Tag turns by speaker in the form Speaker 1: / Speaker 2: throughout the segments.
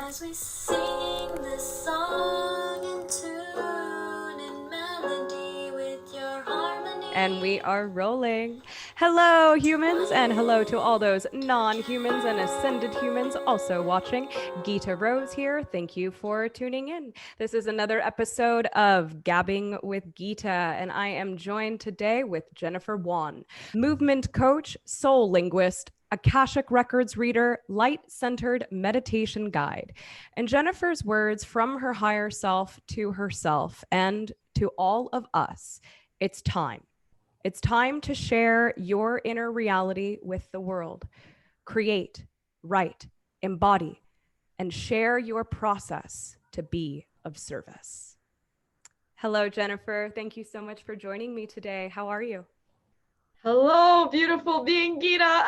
Speaker 1: As we sing this song in tune and melody with your harmony.
Speaker 2: And we are rolling. Hello, humans, and hello to all those non-humans and ascended humans also watching. Gita Rose here. Thank you for tuning in. This is another episode of Gabbing with Gita, and I am joined today with Jennifer Wan, movement coach, soul linguist, Akashic Records reader, light-centered meditation guide. And Jennifer's words from her higher self to herself and to all of us. It's time. It's time to share your inner reality with the world. Create, write, embody, and share your process to be of service. Hello, Jennifer. Thank you so much for joining me today. How are you?
Speaker 3: Hello, beautiful being Gita.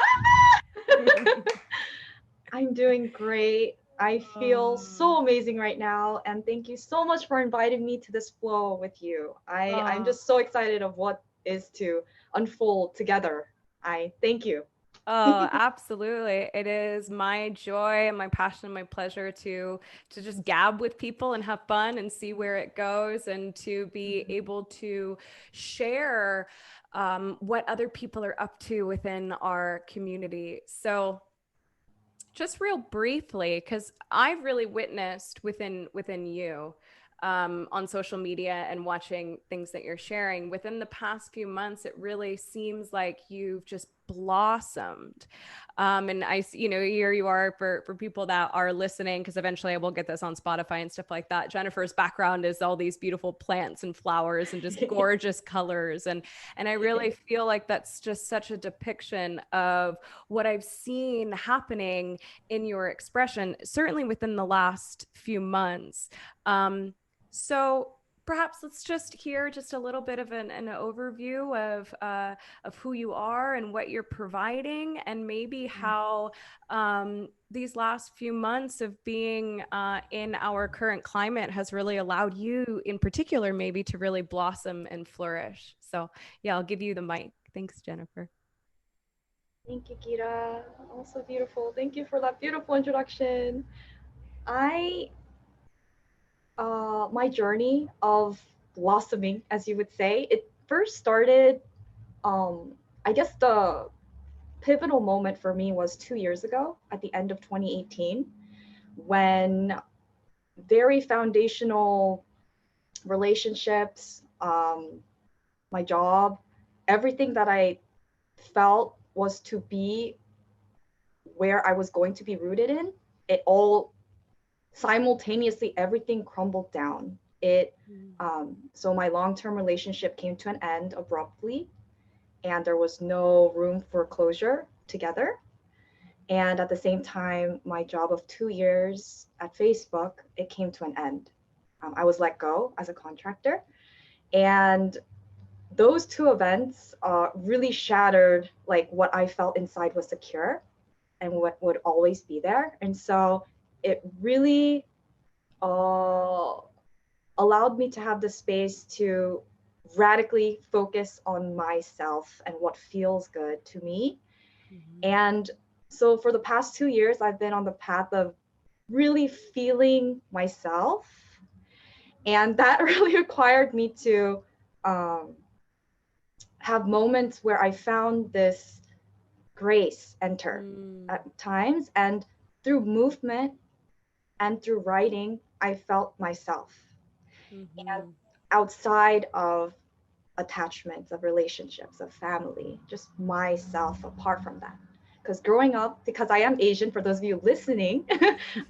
Speaker 3: I'm doing great. I feel so amazing right now. And thank you so much for inviting me to this flow with you. I'm just so excited of what is to unfold together. I thank you.
Speaker 2: Oh, absolutely. It is my joy and my passion and my pleasure to just gab with people and have fun and see where it goes, and to be able to share what other people are up to within our community. So just real briefly, because I've really witnessed within you on social media and watching things that you're sharing within the past few months, it really seems like you've just blossomed. And here you are for people that are listening, because eventually I will get this on Spotify and stuff like that. Jennifer's background is all these beautiful plants and flowers and just gorgeous colors. And I really feel like that's just such a depiction of what I've seen happening in your expression, certainly within the last few months. So perhaps let's just hear just a little bit of an overview of who you are and what you're providing, and maybe how these last few months of being in our current climate has really allowed you in particular maybe to really blossom and flourish. So yeah, I'll give you the mic. Thanks, Jennifer.
Speaker 3: Thank you, Gita. Also beautiful. Thank you for that beautiful introduction. My journey of blossoming, as you would say, it first started, I guess the pivotal moment for me was 2 years ago at the end of 2018, when very foundational relationships, my job, everything that I felt was to be where I was going to be rooted in, it all simultaneously, everything crumbled down. So my long-term relationship came to an end abruptly, and there was no room for closure together. And at the same time, my job of 2 years at Facebook, it came to an end. I was let go as a contractor, and those two events really shattered like what I felt inside was secure and what would always be there. And so it really allowed me to have the space to radically focus on myself and what feels good to me. And so for the past 2 years, I've been on the path of really feeling myself. And that really required me to have moments where I found this grace enter at times. And through movement and through writing, I felt myself. And outside of attachments, of relationships, of family, just myself apart from that. Because growing up, because I am Asian, for those of you listening,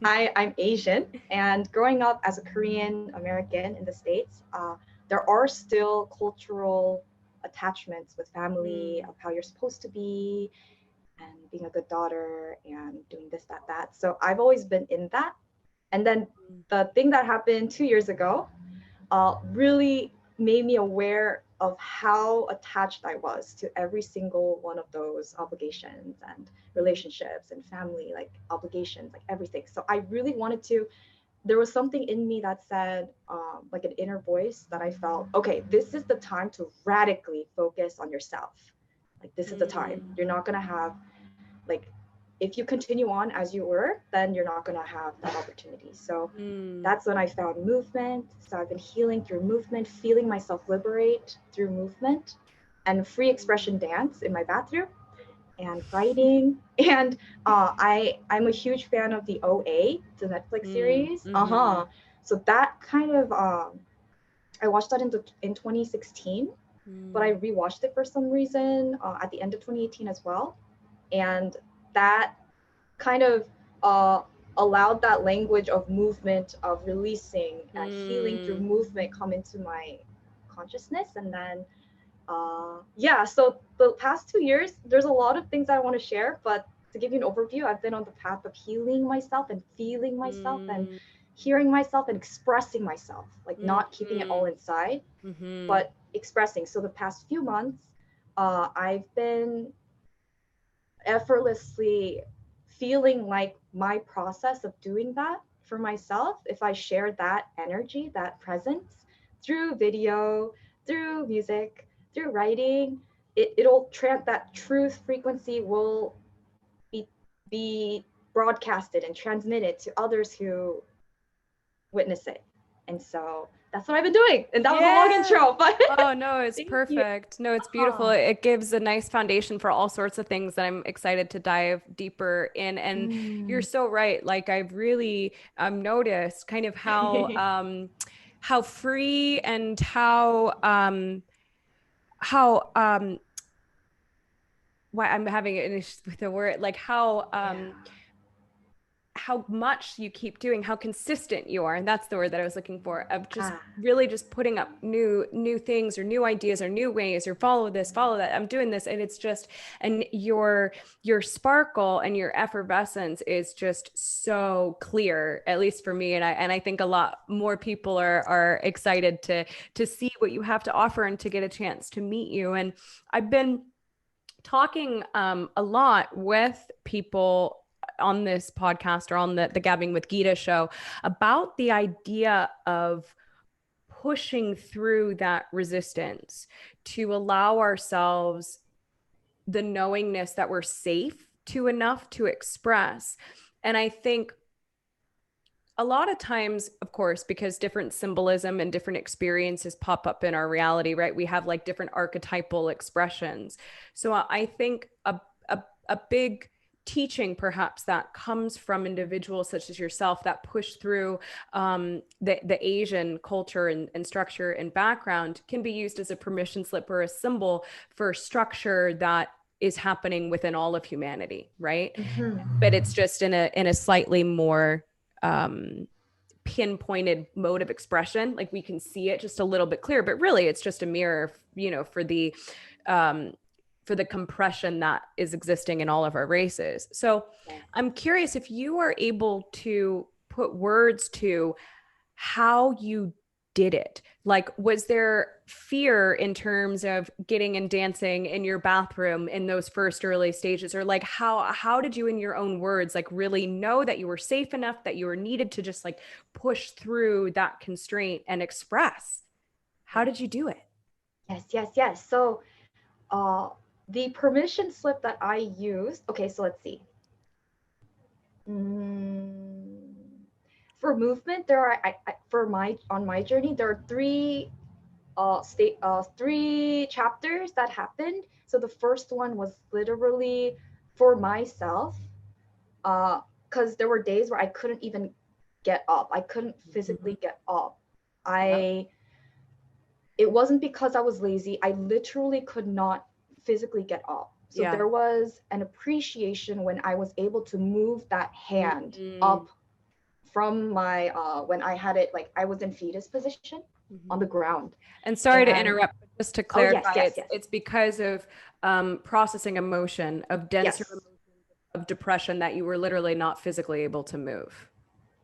Speaker 3: I'm Asian. And growing up as a Korean American in the States, there are still cultural attachments with family of how you're supposed to be and being a good daughter and doing this, that, that. So I've always been in that. And then the thing that happened 2 years ago really made me aware of how attached I was to every single one of those obligations and relationships and family, like obligations, like everything. So I really wanted to, there was something in me that said, like an inner voice that I felt, okay, this is the time to radically focus on yourself. Like this is the time. You're not gonna have like if you continue on as you were, then you're not going to have that opportunity. So that's when I found movement. So I've been healing through movement, feeling myself liberate through movement, and free expression dance in my bathroom, and writing. And I'm a huge fan of the OA, the Netflix series. So that kind of I watched that in 2016, but I rewatched it for some reason at the end of 2018 as well, and that kind of allowed that language of movement, of releasing and healing through movement come into my consciousness. And then so the past 2 years, there's a lot of things I want to share, but to give you an overview, I've been on the path of healing myself and feeling myself and hearing myself and expressing myself, like not keeping it all inside, but expressing. So the past few months, I've been effortlessly feeling like my process of doing that for myself, if I share that energy, that presence through video, through music, through writing, that truth frequency will be broadcasted and transmitted to others who witness it. And so that's what I've been doing. And that was a long intro, but
Speaker 2: oh no, it's perfect. No, it's beautiful. It gives a nice foundation for all sorts of things that I'm excited to dive deeper in. And you're so right. Like I've really noticed kind of how free and why I'm having an issue with the word, like how much you keep doing, how consistent you are. And that's the word that I was looking for, of just really just putting up new things or new ideas or new ways, or follow this, follow that. I'm doing this. And it's just, and your sparkle and your effervescence is just so clear, at least for me. And I think a lot more people are excited to see what you have to offer and to get a chance to meet you. And I've been talking a lot with people on this podcast or on the Gabbing with Gita show about the idea of pushing through that resistance to allow ourselves the knowingness that we're safe to enough to express. And I think a lot of times, of course, because different symbolism and different experiences pop up in our reality, right? We have like different archetypal expressions. So I think a big teaching perhaps that comes from individuals such as yourself that push through the Asian culture and structure and background can be used as a permission slip or a symbol for structure that is happening within all of humanity, right? But it's just in a slightly more pinpointed mode of expression. Like we can see it just a little bit clearer, but really it's just a mirror, for the compression that is existing in all of our races. So I'm curious if you are able to put words to how you did it. Like, was there fear in terms of getting and dancing in your bathroom in those first early stages? Or like, how did you, in your own words, like really know that you were safe enough, that you were needed to just like push through that constraint and express? How did you do it?
Speaker 3: Yes. So, the permission slip that I used, okay, so let's see. For movement, there are on my journey, there are three chapters that happened. So the first one was literally for myself, because there were days where I couldn't even get up. I couldn't physically get up. It wasn't because I was lazy. I literally could not physically get up. So there was an appreciation when I was able to move that hand up from my when I had it, like I was in fetus position on the ground.
Speaker 2: And sorry to interrupt, but just to clarify, it's because of processing emotion, of denser emotion, of depression, that you were literally not physically able to move.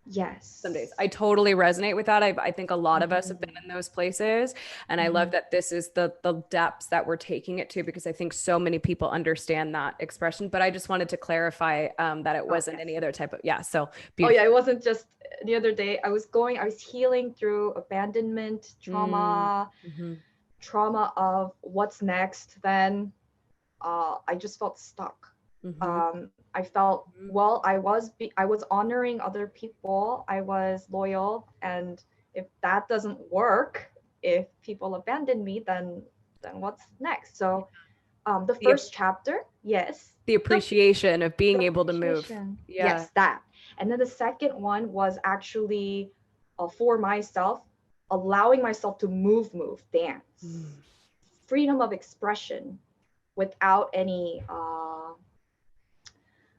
Speaker 3: Yes.
Speaker 2: Some days. I totally resonate with that. I think a lot of us have been in those places. And I love that this is the depths that we're taking it to, because I think so many people understand that expression. But I just wanted to clarify that it wasn't any other type of, so beautiful.
Speaker 3: It wasn't just the other day. I was healing through abandonment, trauma of what's next. Then I just felt stuck. I felt, well, I was honoring other people. I was loyal, and if that doesn't work, if people abandon me, then what's next? So the
Speaker 2: The,
Speaker 3: first chapter, yes,
Speaker 2: the appreciation of being
Speaker 3: the
Speaker 2: able to move.
Speaker 3: appreciation,
Speaker 2: Yeah.
Speaker 3: yes, that. And then the second one was actually for myself, allowing myself to move, dance, freedom of expression without any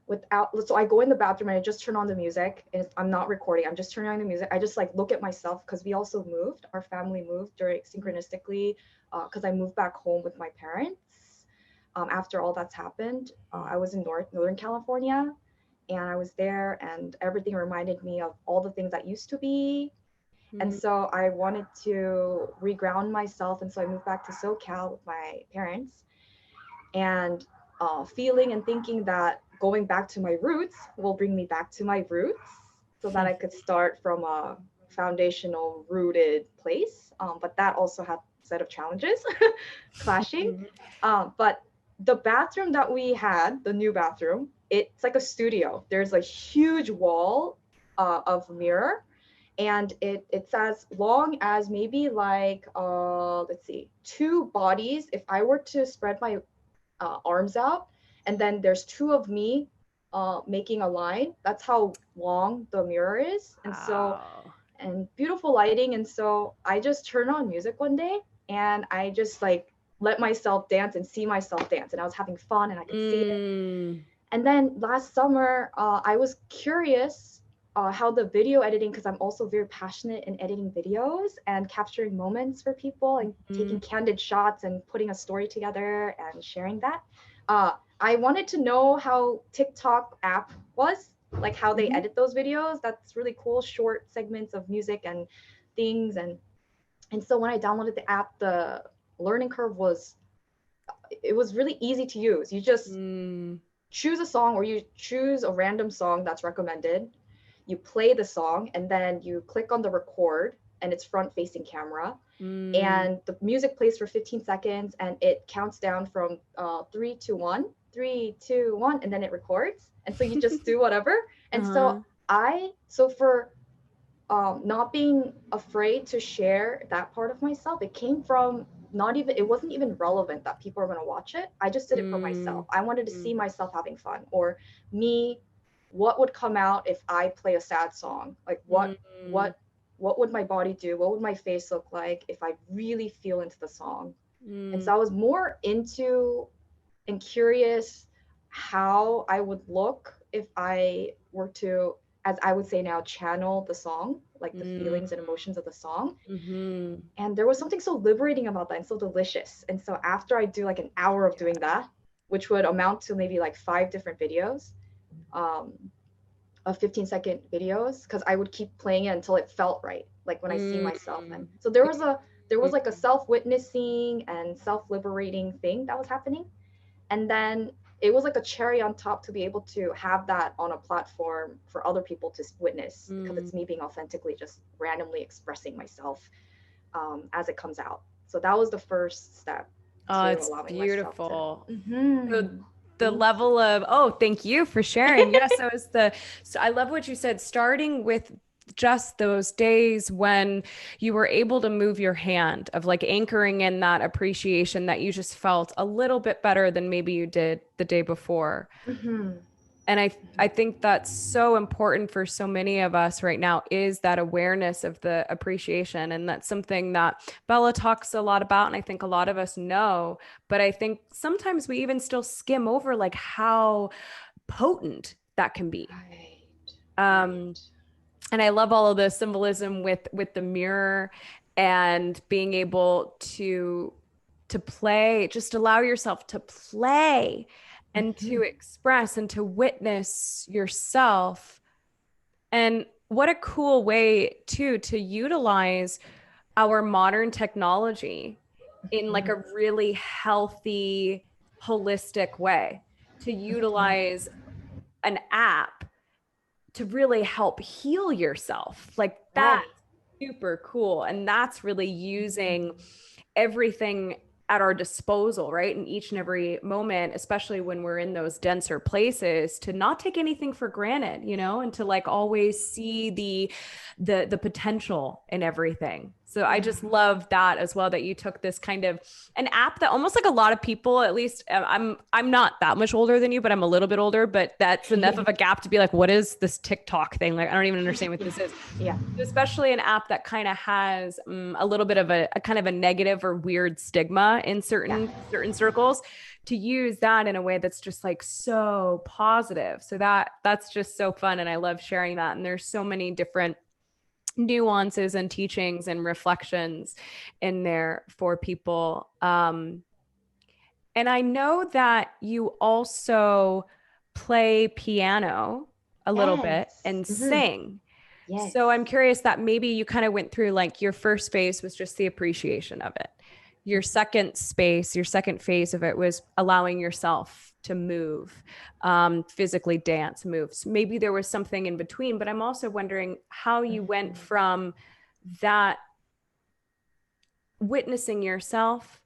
Speaker 3: without, so I go in the bathroom and I just turn on the music, and I'm not recording, I'm just turning on the music. I just like look at myself, because we also moved, our family moved during synchronistically, because I moved back home with my parents after all that's happened. I was in Northern California, and I was there, and everything reminded me of all the things that used to be. And so I wanted to reground myself, and so I moved back to SoCal with my parents, and feeling and thinking that going back to my roots will bring me back to my roots, so that I could start from a foundational rooted place. But that also had a set of challenges clashing. But the bathroom that we had, the new bathroom, it's like a studio. There's a huge wall of mirror, and it's as long as maybe like let's see, two bodies. If I were to spread my arms out, and then there's two of me making a line, that's how long the mirror is. And so, and beautiful lighting. And so I just turned on music one day, and I just like let myself dance and see myself dance, and I was having fun, and I could see it. And then last summer I was curious how the video editing, because I'm also very passionate in editing videos and capturing moments for people, and taking candid shots and putting a story together and sharing that. I wanted to know how TikTok app was, like how they edit those videos. That's really cool, short segments of music and things. And so when I downloaded the app, the learning curve was, it was really easy to use. You just choose a song, or you choose a random song that's recommended. You play the song, and then you click on the record, and it's front facing camera. And the music plays for 15 seconds, and it counts down from 3 to 1, 3, 2, 1, and then it records. And so you just do whatever. And so for not being afraid to share that part of myself, it came from it wasn't even relevant that people are going to watch it. I just did it for myself. I wanted to see myself having fun, or me, what would come out if I play a sad song? Like what would my body do? What would my face look like if I really feel into the song? And so I was more into and curious how I would look if I were to, as I would say now, channel the song, like the feelings and emotions of the song. And there was something so liberating about that, and so delicious. And so after I do like an hour of doing that, which would amount to maybe like 5 different videos, of 15-second videos, because I would keep playing it until it felt right, like when I see myself. And so there was like a self-witnessing and self-liberating thing that was happening. And then it was like a cherry on top to be able to have that on a platform for other people to witness, because it's me being authentically just randomly expressing myself as it comes out. So that was the first step.
Speaker 2: Oh, it's beautiful. The level of, thank you for sharing. Yes, so I love what you said, starting with just those days when you were able to move your hand, of like anchoring in that appreciation that you just felt a little bit better than maybe you did the day before. And I think that's so important for so many of us right now, is that awareness of the appreciation. And that's something that Bella talks a lot about, and I think a lot of us know, but I think sometimes we even still skim over like how potent that can be. And I love all of the symbolism with the mirror, and being able to play, just allow yourself to play and to express and to witness yourself. And what a cool way too to utilize our modern technology in like a really healthy, holistic way, to utilize an app to really help heal yourself. Like that's super cool. And that's really using everything at our disposal, right? In each and every moment, especially when we're in those denser places, to not take anything for granted, you know, and to like always see the potential in everything. So I just love that as well, that you took this kind of an app that almost like a lot of people, at least I'm not that much older than you, but I'm a little bit older, but that's enough of a gap to be like, what is this TikTok thing? Like, I don't even understand what this is.
Speaker 3: Yeah.
Speaker 2: Especially an app that kind of has a little bit of a kind of a negative or weird stigma in certain circles, to use that in a way that's just like so positive. So that's just so fun. And I love sharing that. And there's so many different nuances and teachings and reflections in there for people. And I know that you also play piano a little bit and sing.
Speaker 3: Yes.
Speaker 2: So I'm curious that maybe you kind of went through, like, your first phase was just the appreciation of it. Your second phase of it was allowing yourself to move, physically dance, moves. Maybe there was something in between, but I'm also wondering how you went from that, witnessing yourself,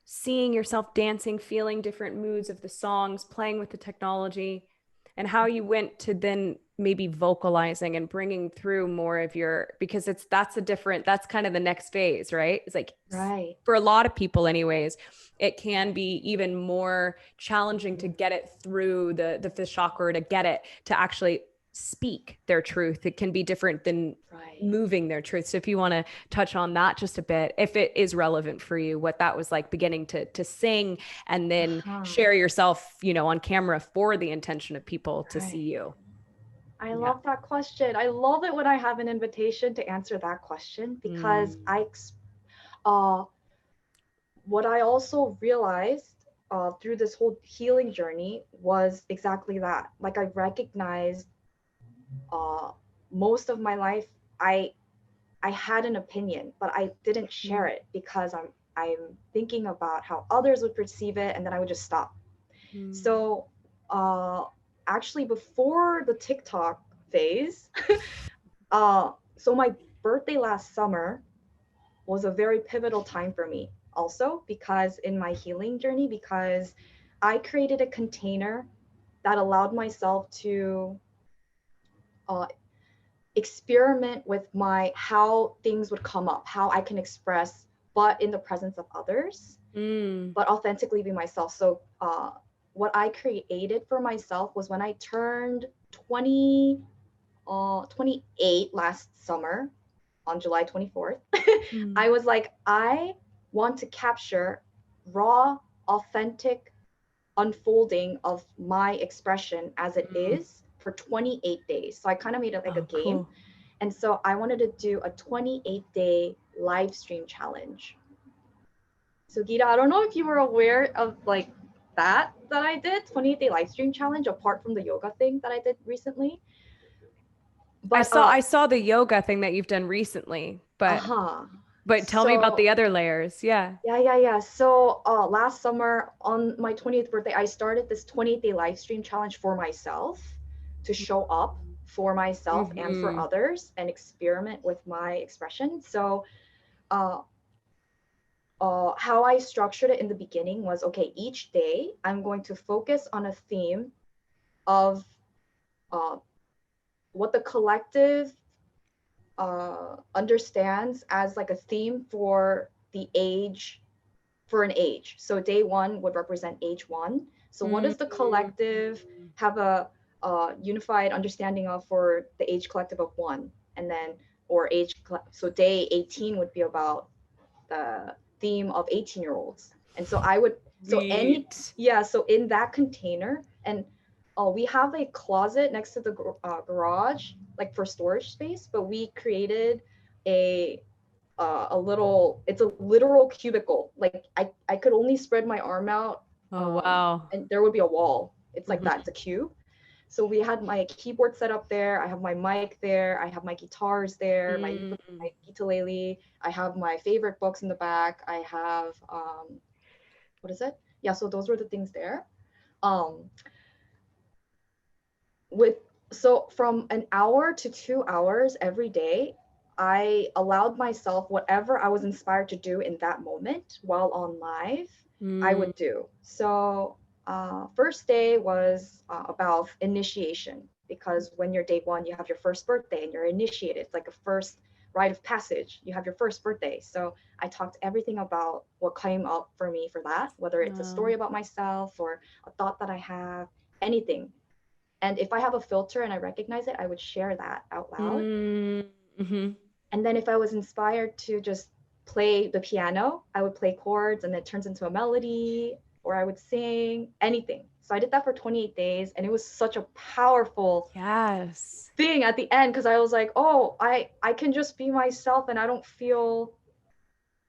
Speaker 2: seeing yourself dancing, feeling different moods of the songs, playing with the technology, and how you went to then maybe vocalizing and bringing through more of your, because that's kind of the next phase, right? It's like,
Speaker 3: right.
Speaker 2: For a lot of people anyways, it can be even more challenging to get it through the fifth chakra, to get it to actually speak their truth. It can be different than moving their truth. So if you want to touch on that just a bit, if it is relevant for you, what that was like beginning to sing and then share yourself, you know, on camera for the intention of people to see you.
Speaker 3: I love that question. I love it when I have an invitation to answer that question, because what I also realized through this whole healing journey was exactly that. Like, I recognized most of my life, I had an opinion, but I didn't share it because I'm thinking about how others would perceive it, and then I would just stop. So actually, before the TikTok phase, so my birthday last summer was a very pivotal time for me also, because in my healing journey, because I created a container that allowed myself to experiment with how things would come up, how I can express, but in the presence of others, but authentically be myself. So what I created for myself was, when I turned 28 last summer on July 24th, I was like, I want to capture raw, authentic unfolding of my expression as it is for 28 days. So I kind of made it like a game. Cool. And so I wanted to do a 28-day live stream challenge. So Gita, I don't know if you were aware of like that I did, 28-day live stream challenge, apart from the yoga thing that I did recently. But
Speaker 2: I saw the yoga thing that you've done recently, but tell me about the other layers. Yeah.
Speaker 3: So last summer on my 20th birthday, I started this 28-day live stream challenge for myself, to show up for myself and for others and experiment with my expression. So how I structured it in the beginning was, okay, each day I'm going to focus on a theme of what the collective understands as like a theme for an age. So day one would represent age one. So what does the collective have a unified understanding of for the age collective of one? And then, so day 18 would be about the theme of 18-year-olds. And so so in that container, and we have a closet next to the garage, like for storage space, but we created it's a literal cubicle. Like I could only spread my arm out.
Speaker 2: Wow.
Speaker 3: And there would be a wall. It's like that, it's a cube. So we had my keyboard set up there. I have my mic there. I have my guitars there, my ukulele. I have my favorite books in the back. I have, what is it? Yeah, so those were the things there. So from an hour to 2 hours every day, I allowed myself whatever I was inspired to do in that moment while on live, I would do. So first day was about initiation, because when you're day one, you have your first birthday and you're initiated. It's like a first rite of passage. You have your first birthday. So I talked everything about what came up for me for that, whether it's a story about myself or a thought that I have, anything. And if I have a filter and I recognize it, I would share that out loud.
Speaker 2: Mm-hmm.
Speaker 3: And then if I was inspired to just play the piano, I would play chords and it turns into a melody, or I would sing, anything. So I did that for 28 days, and it was such a powerful thing at the end, because I was like, oh, I can just be myself and I don't feel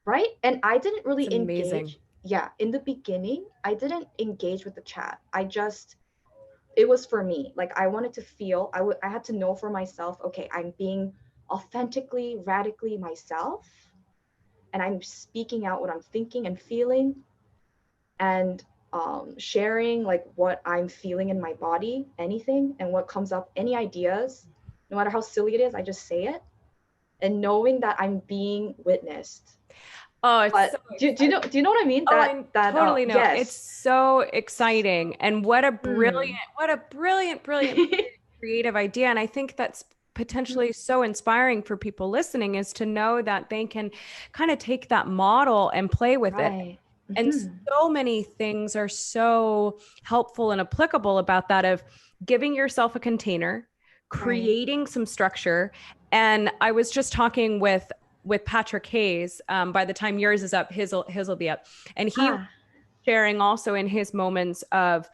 Speaker 3: right. And I didn't really engage. Yeah, in the beginning, I didn't engage with the chat. It was for me. Like, I wanted to feel, I had to know for myself, okay, I'm being authentically, radically myself, and I'm speaking out what I'm thinking and feeling, and sharing like what I'm feeling in my body, anything, and what comes up, any ideas, no matter how silly it is, I just say it, and knowing that I'm being witnessed.
Speaker 2: Oh,
Speaker 3: but do you know what I mean?
Speaker 2: I totally know.
Speaker 3: Yes.
Speaker 2: It's so exciting, and what a brilliant creative idea. And I think that's potentially so inspiring for people listening, is to know that they can kind of take that model and play with it. And so many things are so helpful and applicable about that, of giving yourself a container, creating some structure. And I was just talking with Patrick Hayes. By the time yours is up, his will be up. And he sharing also in his moments of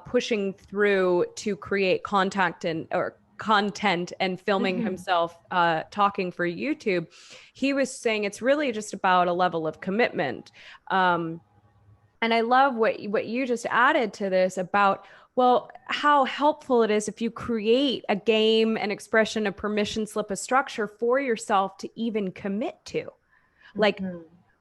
Speaker 2: pushing through to create content and filming himself talking for YouTube. He was saying it's really just about a level of commitment. And I love what you just added to this about, well, how helpful it is if you create a game, an expression, a permission slip, a structure for yourself to even commit to, like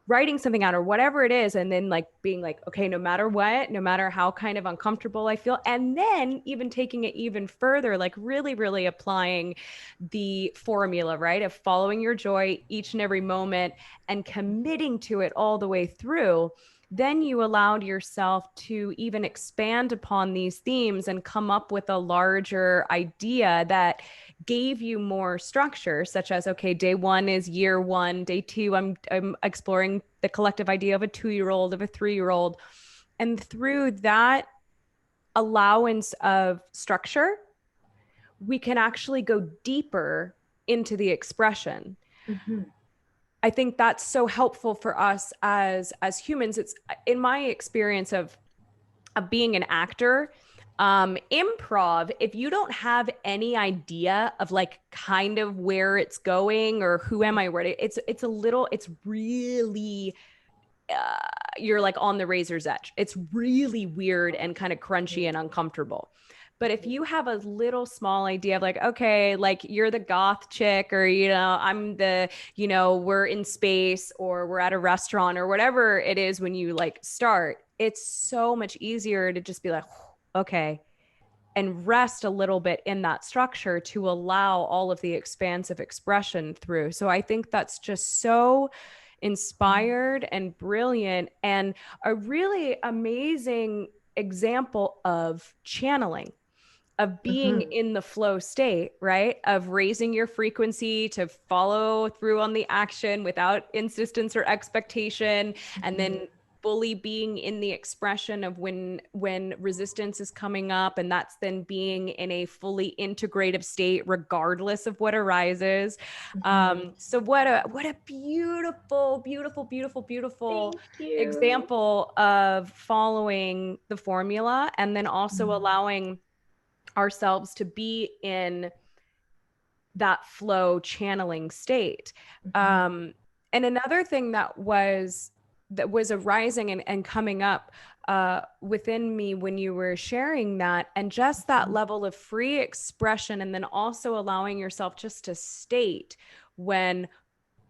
Speaker 2: writing something out or whatever it is. And then like being like, okay, no matter what, no matter how kind of uncomfortable I feel. And then even taking it even further, like really, really applying the formula, right, of following your joy each and every moment and committing to it all the way through. Then you allowed yourself to even expand upon these themes and come up with a larger idea that gave you more structure, such as, okay, day one is year one, day two, I'm exploring the collective idea of a 2-year-old, of a 3-year-old. And through that allowance of structure, we can actually go deeper into the expression. I think that's so helpful for us as humans. It's in my experience of being an actor, improv, if you don't have any idea of like kind of where it's going or who am I, it's really, you're like on the razor's edge. It's really weird and kind of crunchy and uncomfortable. But if you have a little small idea of like, okay, like you're the goth chick, or, I'm the, we're in space or we're at a restaurant or whatever it is, when you like start, it's so much easier to just be like, okay, and rest a little bit in that structure to allow all of the expansive expression through. So I think that's just so inspired and brilliant, and a really amazing example of channeling, of being in the flow state, right? Of raising your frequency to follow through on the action without insistence or expectation. And then fully being in the expression of when resistance is coming up, and that's then being in a fully integrative state regardless of what arises. So what a beautiful example of following the formula, and then also allowing ourselves to be in that flow channeling state. And another thing that was arising and coming up within me when you were sharing that, and just that level of free expression, and then also allowing yourself just to state when,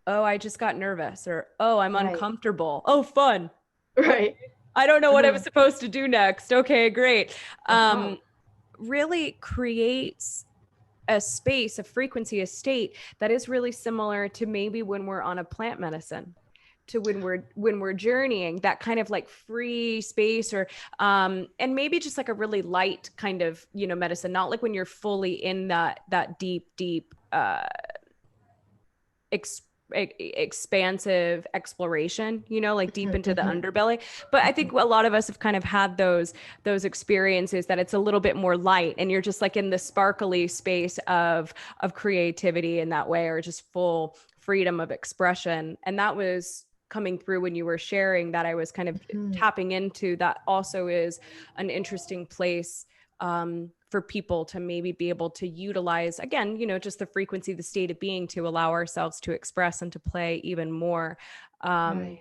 Speaker 2: oh, I just got nervous, or, oh, I'm uncomfortable. Oh, fun.
Speaker 3: Right.
Speaker 2: I don't know what I was supposed to do next. Okay, great. Really creates a space, a frequency, a state that is really similar to maybe when we're on a plant medicine, to when we're journeying, that kind of like free space, or and maybe just like a really light kind of, you know, medicine, not like when you're fully in that deep expansive exploration, you know, like deep into the underbelly. But I think a lot of us have kind of had those experiences that it's a little bit more light, and you're just like in the sparkly space of creativity in that way, or just full freedom of expression. And that was coming through when you were sharing that. I was kind of tapping into that also is an interesting place for people to maybe be able to utilize, again, you know, just the frequency, the state of being, to allow ourselves to express and to play even more.
Speaker 3: Right.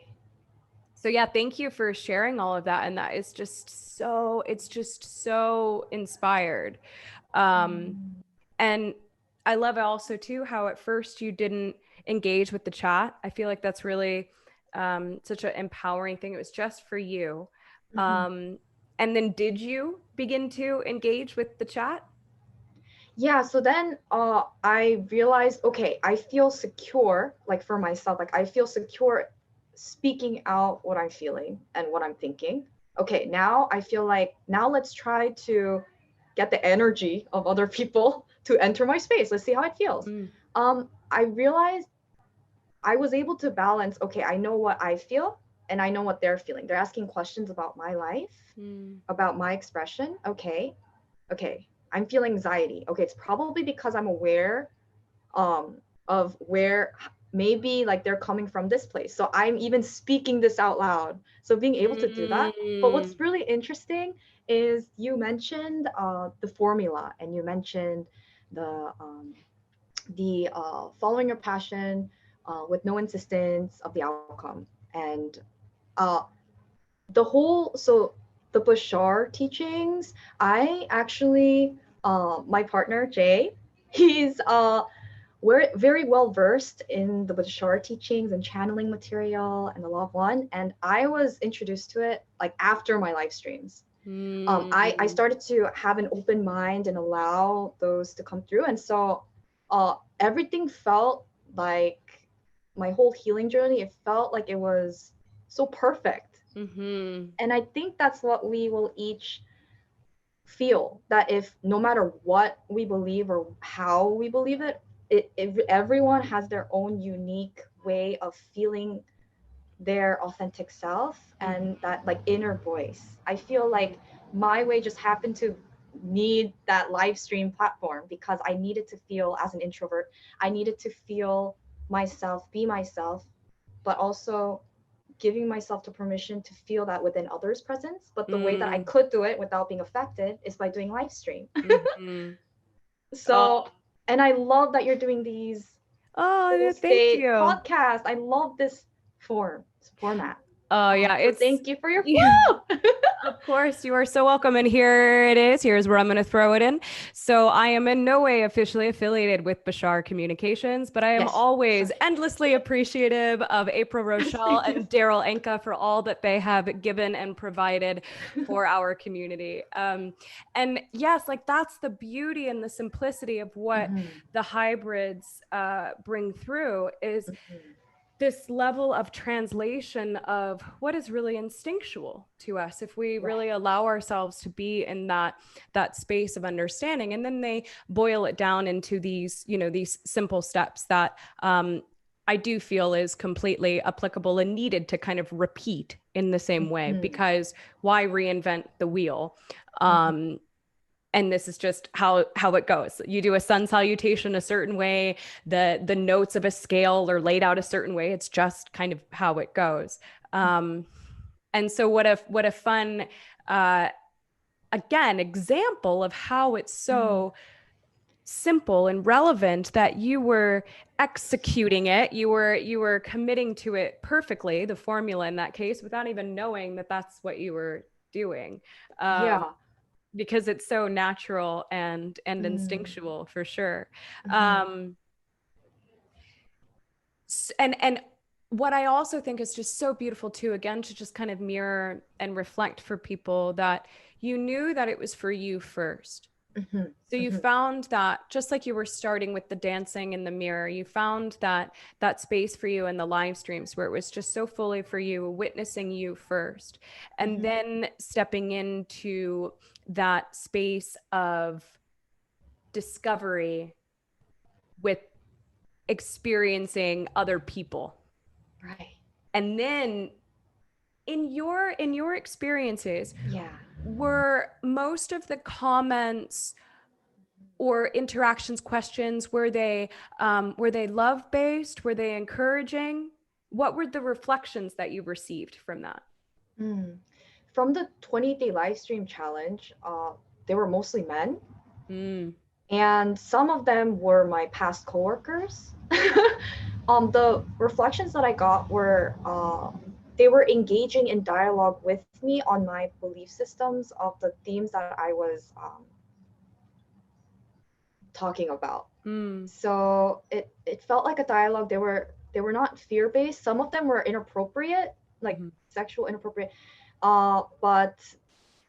Speaker 2: So yeah, thank you for sharing all of that. And that is just so, it's just so inspired. And I love also too, how at first you didn't engage with the chat. I feel like that's really such an empowering thing. It was just for you. And then did you begin to engage with the chat?
Speaker 3: Yeah, so then I realized, okay, I feel secure, like for myself, like I feel secure speaking out what I'm feeling and what I'm thinking. Okay, now I feel like, now let's try to get the energy of other people to enter my space. Let's see how it feels. I realized I was able to balance, okay, I know what I feel and I know what they're feeling. They're asking questions about my life, about my expression. Okay, I'm feeling anxiety. Okay, it's probably because I'm aware of where maybe like they're coming from this place. So I'm even speaking this out loud. So being able to do that. But what's really interesting is you mentioned the formula, and you mentioned the following your passion with no insistence of the outcome. And the whole, so the Bashar teachings, I actually, my partner Jay, he's we're very well versed in the Bashar teachings and channeling material and the Law of One, and I was introduced to it like after my live streams. I started to have an open mind and allow those to come through, and so everything felt like my whole healing journey. It felt like it was so perfect. And I think that's what we will each feel, that if no matter what we believe or how we believe it, everyone has their own unique way of feeling their authentic self and that like inner voice. I feel like my way just happened to need that live stream platform because I needed to feel, as an introvert, I needed to feel myself, be myself, but also giving myself the permission to feel that within others' presence. But the way that I could do it without being affected is by doing live stream. So, and I love that you're doing these
Speaker 2: thank you.
Speaker 3: podcast. I love this format.
Speaker 2: Oh yeah,
Speaker 3: so thank you for your
Speaker 2: flow. Of course, you are so welcome. And here it is. Here's where I'm going to throw it in. So I am in no way officially affiliated with Bashar Communications, but I am always endlessly appreciative of April Rochelle and Darryl Anka for all that they have given and provided for our community. And yes, like that's the beauty and the simplicity of what the hybrids bring through is this level of translation of what is really instinctual to us if we really allow ourselves to be in that space of understanding. And then they boil it down into these, you know, these simple steps that I do feel is completely applicable and needed to kind of repeat in the same way, because why reinvent the wheel? And this is just how it goes. You do a sun salutation a certain way, the notes of a scale are laid out a certain way. It's just kind of how it goes. And so what a fun, again, example of how it's so simple and relevant that you were executing it. You were committing to it perfectly, the formula in that case, without even knowing that that's what you were doing. Because it's so natural and instinctual for sure. And what I also think is just so beautiful too, again, to just kind of mirror and reflect for people that you knew that it was for you first.
Speaker 3: Mhm.
Speaker 2: So you
Speaker 3: Mhm.
Speaker 2: found that, just like you were starting with the dancing in the mirror, you found that space for you in the live streams where it was just so fully for you, witnessing you first, and
Speaker 3: Mhm.
Speaker 2: then stepping into that space of discovery with experiencing other people.
Speaker 3: Right.
Speaker 2: And then in your experiences,
Speaker 3: Yeah.
Speaker 2: were most of the comments or interactions, questions, were they love based, were they encouraging? What were the reflections that you received from that?
Speaker 3: Mm. From the 20-day live stream challenge, they were mostly men,
Speaker 2: Mm.
Speaker 3: and some of them were my past coworkers. The reflections that I got were they were engaging in dialogue with me on my belief systems of the themes that I was talking about.
Speaker 2: Mm.
Speaker 3: So it felt like a dialogue. They were not fear based. Some of them were inappropriate, like
Speaker 2: Mm-hmm.
Speaker 3: sexual inappropriate. But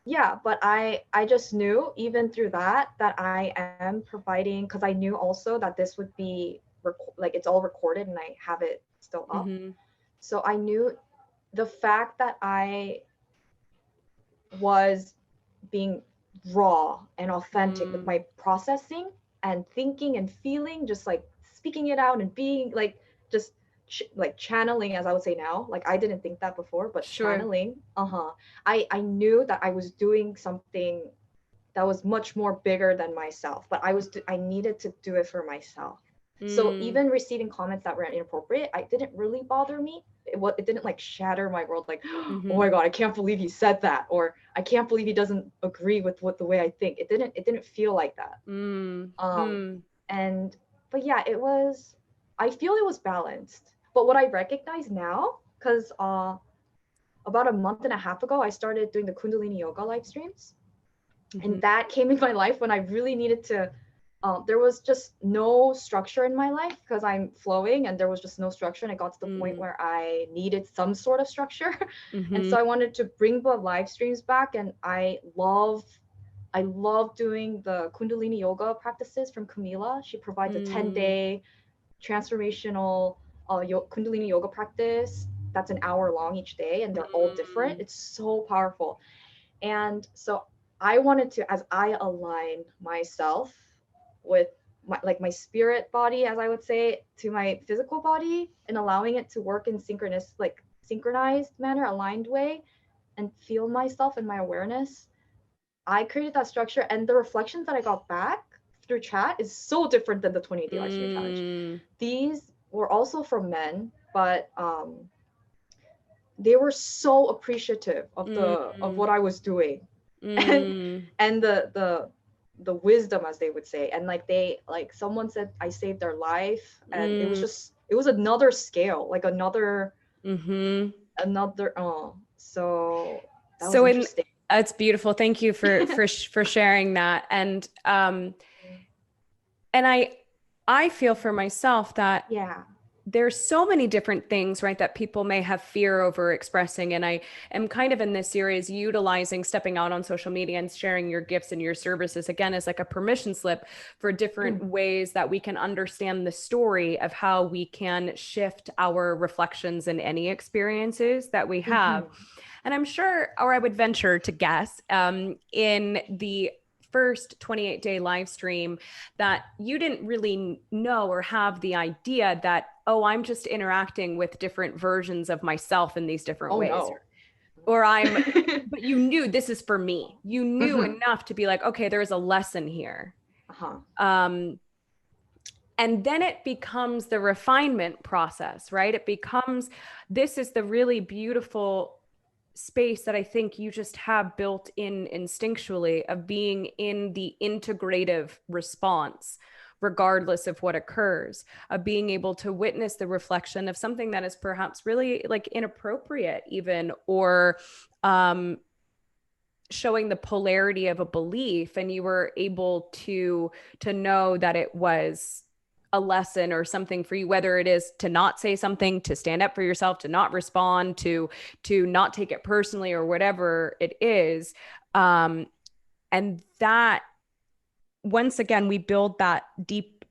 Speaker 3: yeah, but I just knew even through that I am providing, because I knew also that this would be like it's all recorded and I have it still up.
Speaker 2: Mm-hmm.
Speaker 3: So I knew the fact that I was being raw and authentic with
Speaker 2: Mm.
Speaker 3: my processing and thinking and feeling, just like speaking it out and being like just like channeling, as I would say now. Like I didn't think that before, but
Speaker 2: Sure.
Speaker 3: channeling. I knew that I was doing something that was much more bigger than myself, but I needed to do it for myself. So
Speaker 2: Mm.
Speaker 3: even receiving comments that were inappropriate, I didn't really bother me. It didn't like shatter my world, like, oh
Speaker 2: Mm-hmm.
Speaker 3: my god, I can't believe he said that, or I can't believe he doesn't agree with what the way I think. It didn't feel like that.
Speaker 2: Mm.
Speaker 3: um
Speaker 2: Mm.
Speaker 3: and but yeah, I feel it was balanced. But what I recognize now, because about a month and a half ago I started doing the Kundalini yoga live streams,
Speaker 2: Mm-hmm.
Speaker 3: and that came in my life when I really needed to. There was just no structure in my life because I'm flowing, and there was just no structure. And it got to the point
Speaker 2: Mm.
Speaker 3: where I needed some sort of structure, and
Speaker 2: Mm-hmm.
Speaker 3: so I wanted to bring the live streams back. And I love doing the Kundalini yoga practices from Camila. She provides a
Speaker 2: Mm.
Speaker 3: 10-day transformational Kundalini yoga practice that's an hour long each day, and they're all different.
Speaker 2: Mm.
Speaker 3: It's so powerful. And so I wanted to, as I align myself with my spirit body, as I would say, to my physical body, and allowing it to work in synchronized manner, aligned way, and feel myself and my awareness, I created that structure. And the reflections that I got back through chat is so different than the 28-day live stream challenge.
Speaker 2: Mm.
Speaker 3: These were also from men, but they were so appreciative of
Speaker 2: Mm.
Speaker 3: what I was doing, and
Speaker 2: Mm.
Speaker 3: and the wisdom, as they would say. And like someone said I saved their life, and
Speaker 2: Mm.
Speaker 3: it was another scale, like
Speaker 2: Mm-hmm.
Speaker 3: another so that was
Speaker 2: So in
Speaker 3: interesting.
Speaker 2: It's beautiful. Thank you for sharing that. And I feel for myself that
Speaker 3: Yeah.
Speaker 2: there's so many different things, right, that people may have fear over expressing. And I am kind of in this series utilizing stepping out on social media and sharing your gifts and your services again as like a permission slip for different
Speaker 3: Mm.
Speaker 2: ways that we can understand the story of how we can shift our reflections in any experiences that we have.
Speaker 3: Mhm.
Speaker 2: And I'm sure, or I would venture to guess, in the first 28-day live stream, that you didn't really know or have the idea that, oh, I'm just interacting with different versions of myself in these different
Speaker 3: Oh
Speaker 2: ways.
Speaker 3: no.
Speaker 2: Or but you knew this is for me. You knew
Speaker 3: Mhm.
Speaker 2: enough to be like, okay, there's a lesson here.
Speaker 3: Uh-huh.
Speaker 2: And then it becomes the refinement process, right? It becomes, this is the really beautiful space that I think you just have built in instinctually of being in the integrative response, regardless of what occurs, of being able to witness the reflection of something that is perhaps really like inappropriate, even, or showing the polarity of a belief, and you were able to know that it was a lesson or something for you, whether it is to not say something, to stand up for yourself, to not respond, to not take it personally, or whatever it is. And that once again, we build that deep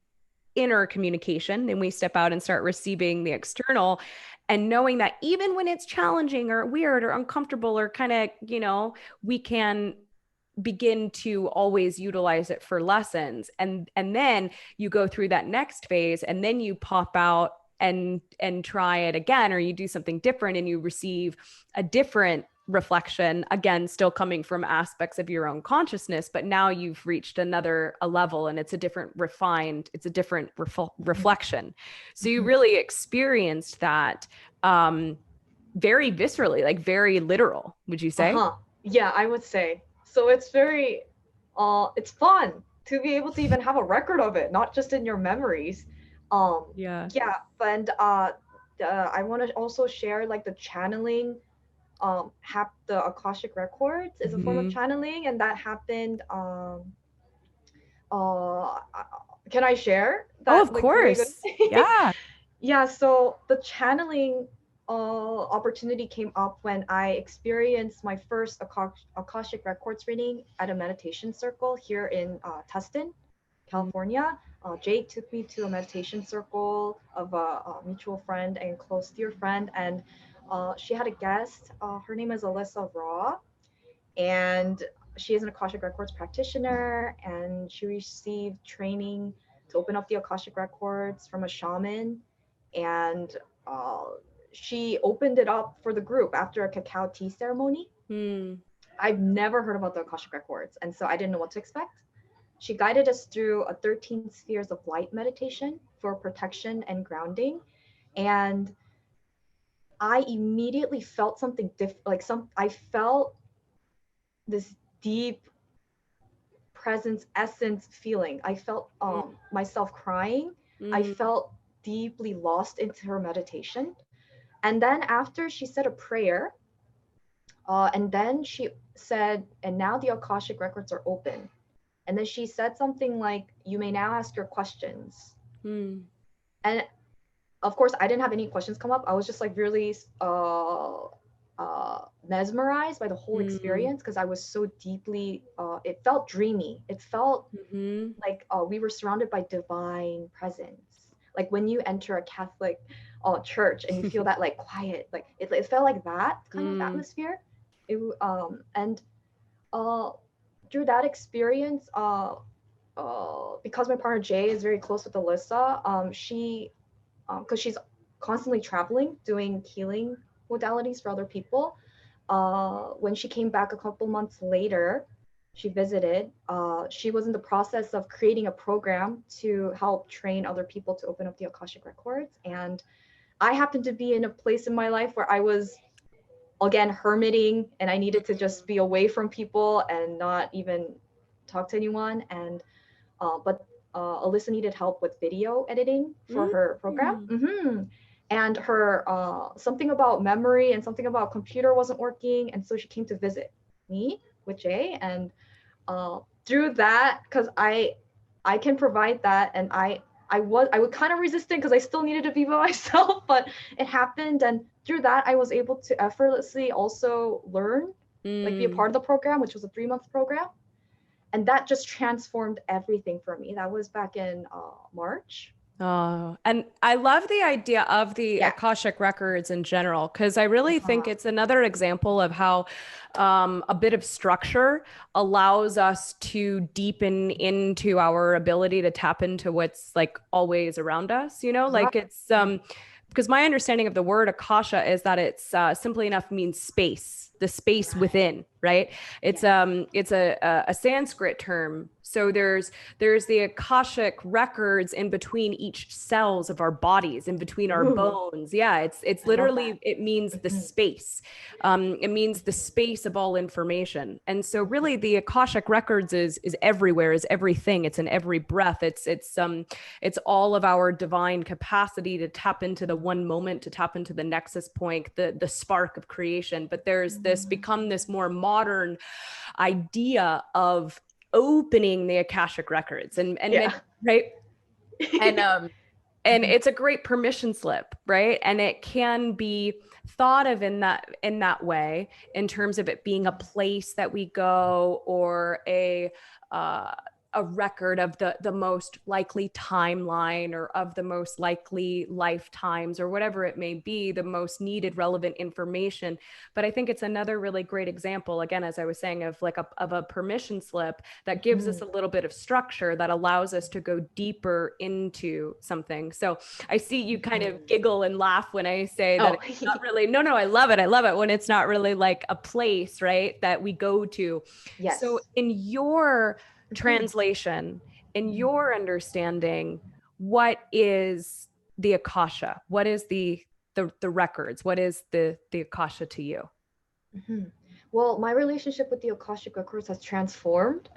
Speaker 2: inner communication, then we step out and start receiving the external, and knowing that even when it's challenging or weird or uncomfortable or kind of, we can begin to always utilize it for lessons. And then you go through that next phase, and then you pop out and try it again, or you do something different and you receive a different reflection, again still coming from aspects of your own consciousness, but now you've reached a level, and it's a different reflection. So you really experienced that very viscerally, like very literal, would you say?
Speaker 3: Yeah, I would say so. It's very it's fun to be able to even have a record of it, not just in your memories.
Speaker 2: Yeah.
Speaker 3: And I want to also share like the channeling. The akashic records is a form of channeling, and that happened. Uh, can I share that?
Speaker 2: Oh, of course. Yeah.
Speaker 3: Yeah. So the channeling opportunity came up when I experienced my first akashic records reading at a meditation circle here in Tustin, California. Jake took me to a meditation circle of a mutual friend and close dear friend, and she had a guest. Her name is Alyssa Raw, and she is an Akashic Records practitioner, and she received training to open up the Akashic Records from a shaman, and she opened it up for the group after a cacao tea ceremony. I've never heard about the Akashic Records, and so I didn't know what to expect. She guided us through a 13 spheres of light meditation for protection and grounding, and I immediately felt something different. I felt this deep presence, essence feeling. I felt myself crying. I felt deeply lost into her meditation. And then after she said a prayer, and then she said, and now the Akashic records are open. And then she said something like, you may now ask your questions. And of course, I didn't have any questions come up. I was just like really mesmerized by the whole experience, because I was so deeply, it felt dreamy. It felt like we were surrounded by divine presence. Like when you enter a Catholic church and you feel that like quiet, like it felt like that kind of atmosphere. And through that experience, because my partner Jay is very close with Alyssa, she, because she's constantly traveling, doing healing modalities for other people. When she came back a couple months later, she visited. She was in the process of creating a program to help train other people to open up the Akashic records. And I happened to be in a place in my life where I was, again, hermiting, and I needed to just be away from people and not even talk to anyone. And but Alyssa needed help with video editing for her program. And her something about memory and something about computer wasn't working, and so she came to visit me with Jay. And through that, because I can provide that, and I would kind of resistant because I still needed to be by myself, but it happened, and through that I was able to effortlessly also learn, like be a part of the program, which was a 3-month program. And that just transformed everything for me. That was back in March.
Speaker 2: Oh, and I love the idea of the Akashic records in general, because I really think it's another example of how a bit of structure allows us to deepen into our ability to tap into what's like always around us, like it's because my understanding of the word Akasha is that it's simply enough means space, the space within, right? It's a Sanskrit term. So there's the Akashic records in between each cells of our bodies, in between our bones. Yeah, it's literally, it means the space. It means the space of all information. And so really the Akashic records is everywhere, is everything. It's in every breath. It's all of our divine capacity to tap into the one moment, to tap into the nexus point, the spark of creation. But there's become this more modern idea of opening the Akashic records and right. And it's a great permission slip, right? And it can be thought of in that way, in terms of it being a place that we go, or a a record of the most likely timeline or of the most likely lifetimes or whatever it may be, the most needed relevant information. But I think it's another really great example, again, as I was saying, of like of a permission slip that gives us a little bit of structure that allows us to go deeper into something. So I see you kind of giggle and laugh when I say that it's not really, no, I love it. I love it when it's not really like a place, right, that we go to.
Speaker 3: Yes.
Speaker 2: So in your translation, in your understanding, what is the akasha? What is the records? What is the akasha to you?
Speaker 3: Well, my relationship with the akashic records has transformed.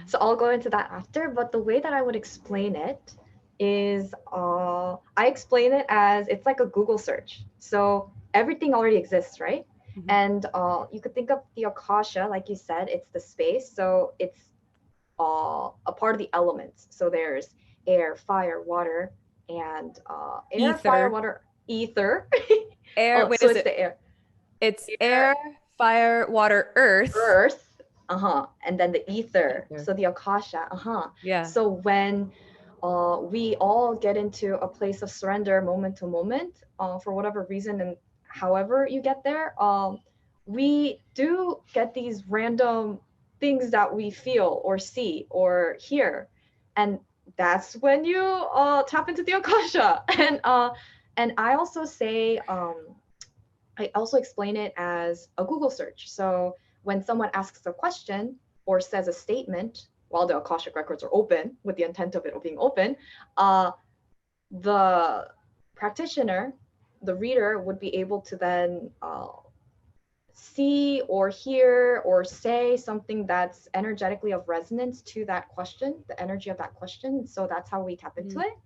Speaker 3: So I'll go into that after. But the way that I would explain it is, I explain it as it's like a Google search. So everything already exists, right? And you could think of the akasha, like you said, it's the space. So it's a part of the elements. So there's air, fire, water, and air,
Speaker 2: Ether.
Speaker 3: fire, water, ether.
Speaker 2: Air. Wait,
Speaker 3: so
Speaker 2: is
Speaker 3: it's the air.
Speaker 2: It's air, fire, water, earth.
Speaker 3: Earth. And then the ether. So the akasha.
Speaker 2: Yeah.
Speaker 3: So when we all get into a place of surrender moment to moment, for whatever reason and however you get there, we do get these random things that we feel or see or hear, and that's when you tap into the akasha. And I also say, I also explain it as a Google search. So when someone asks a question or says a statement while the akashic records are open with the intent of it being open, the practitioner, the reader, would be able to then see or hear or say something that's energetically of resonance to that question, the energy of that question. So that's how we tap into it.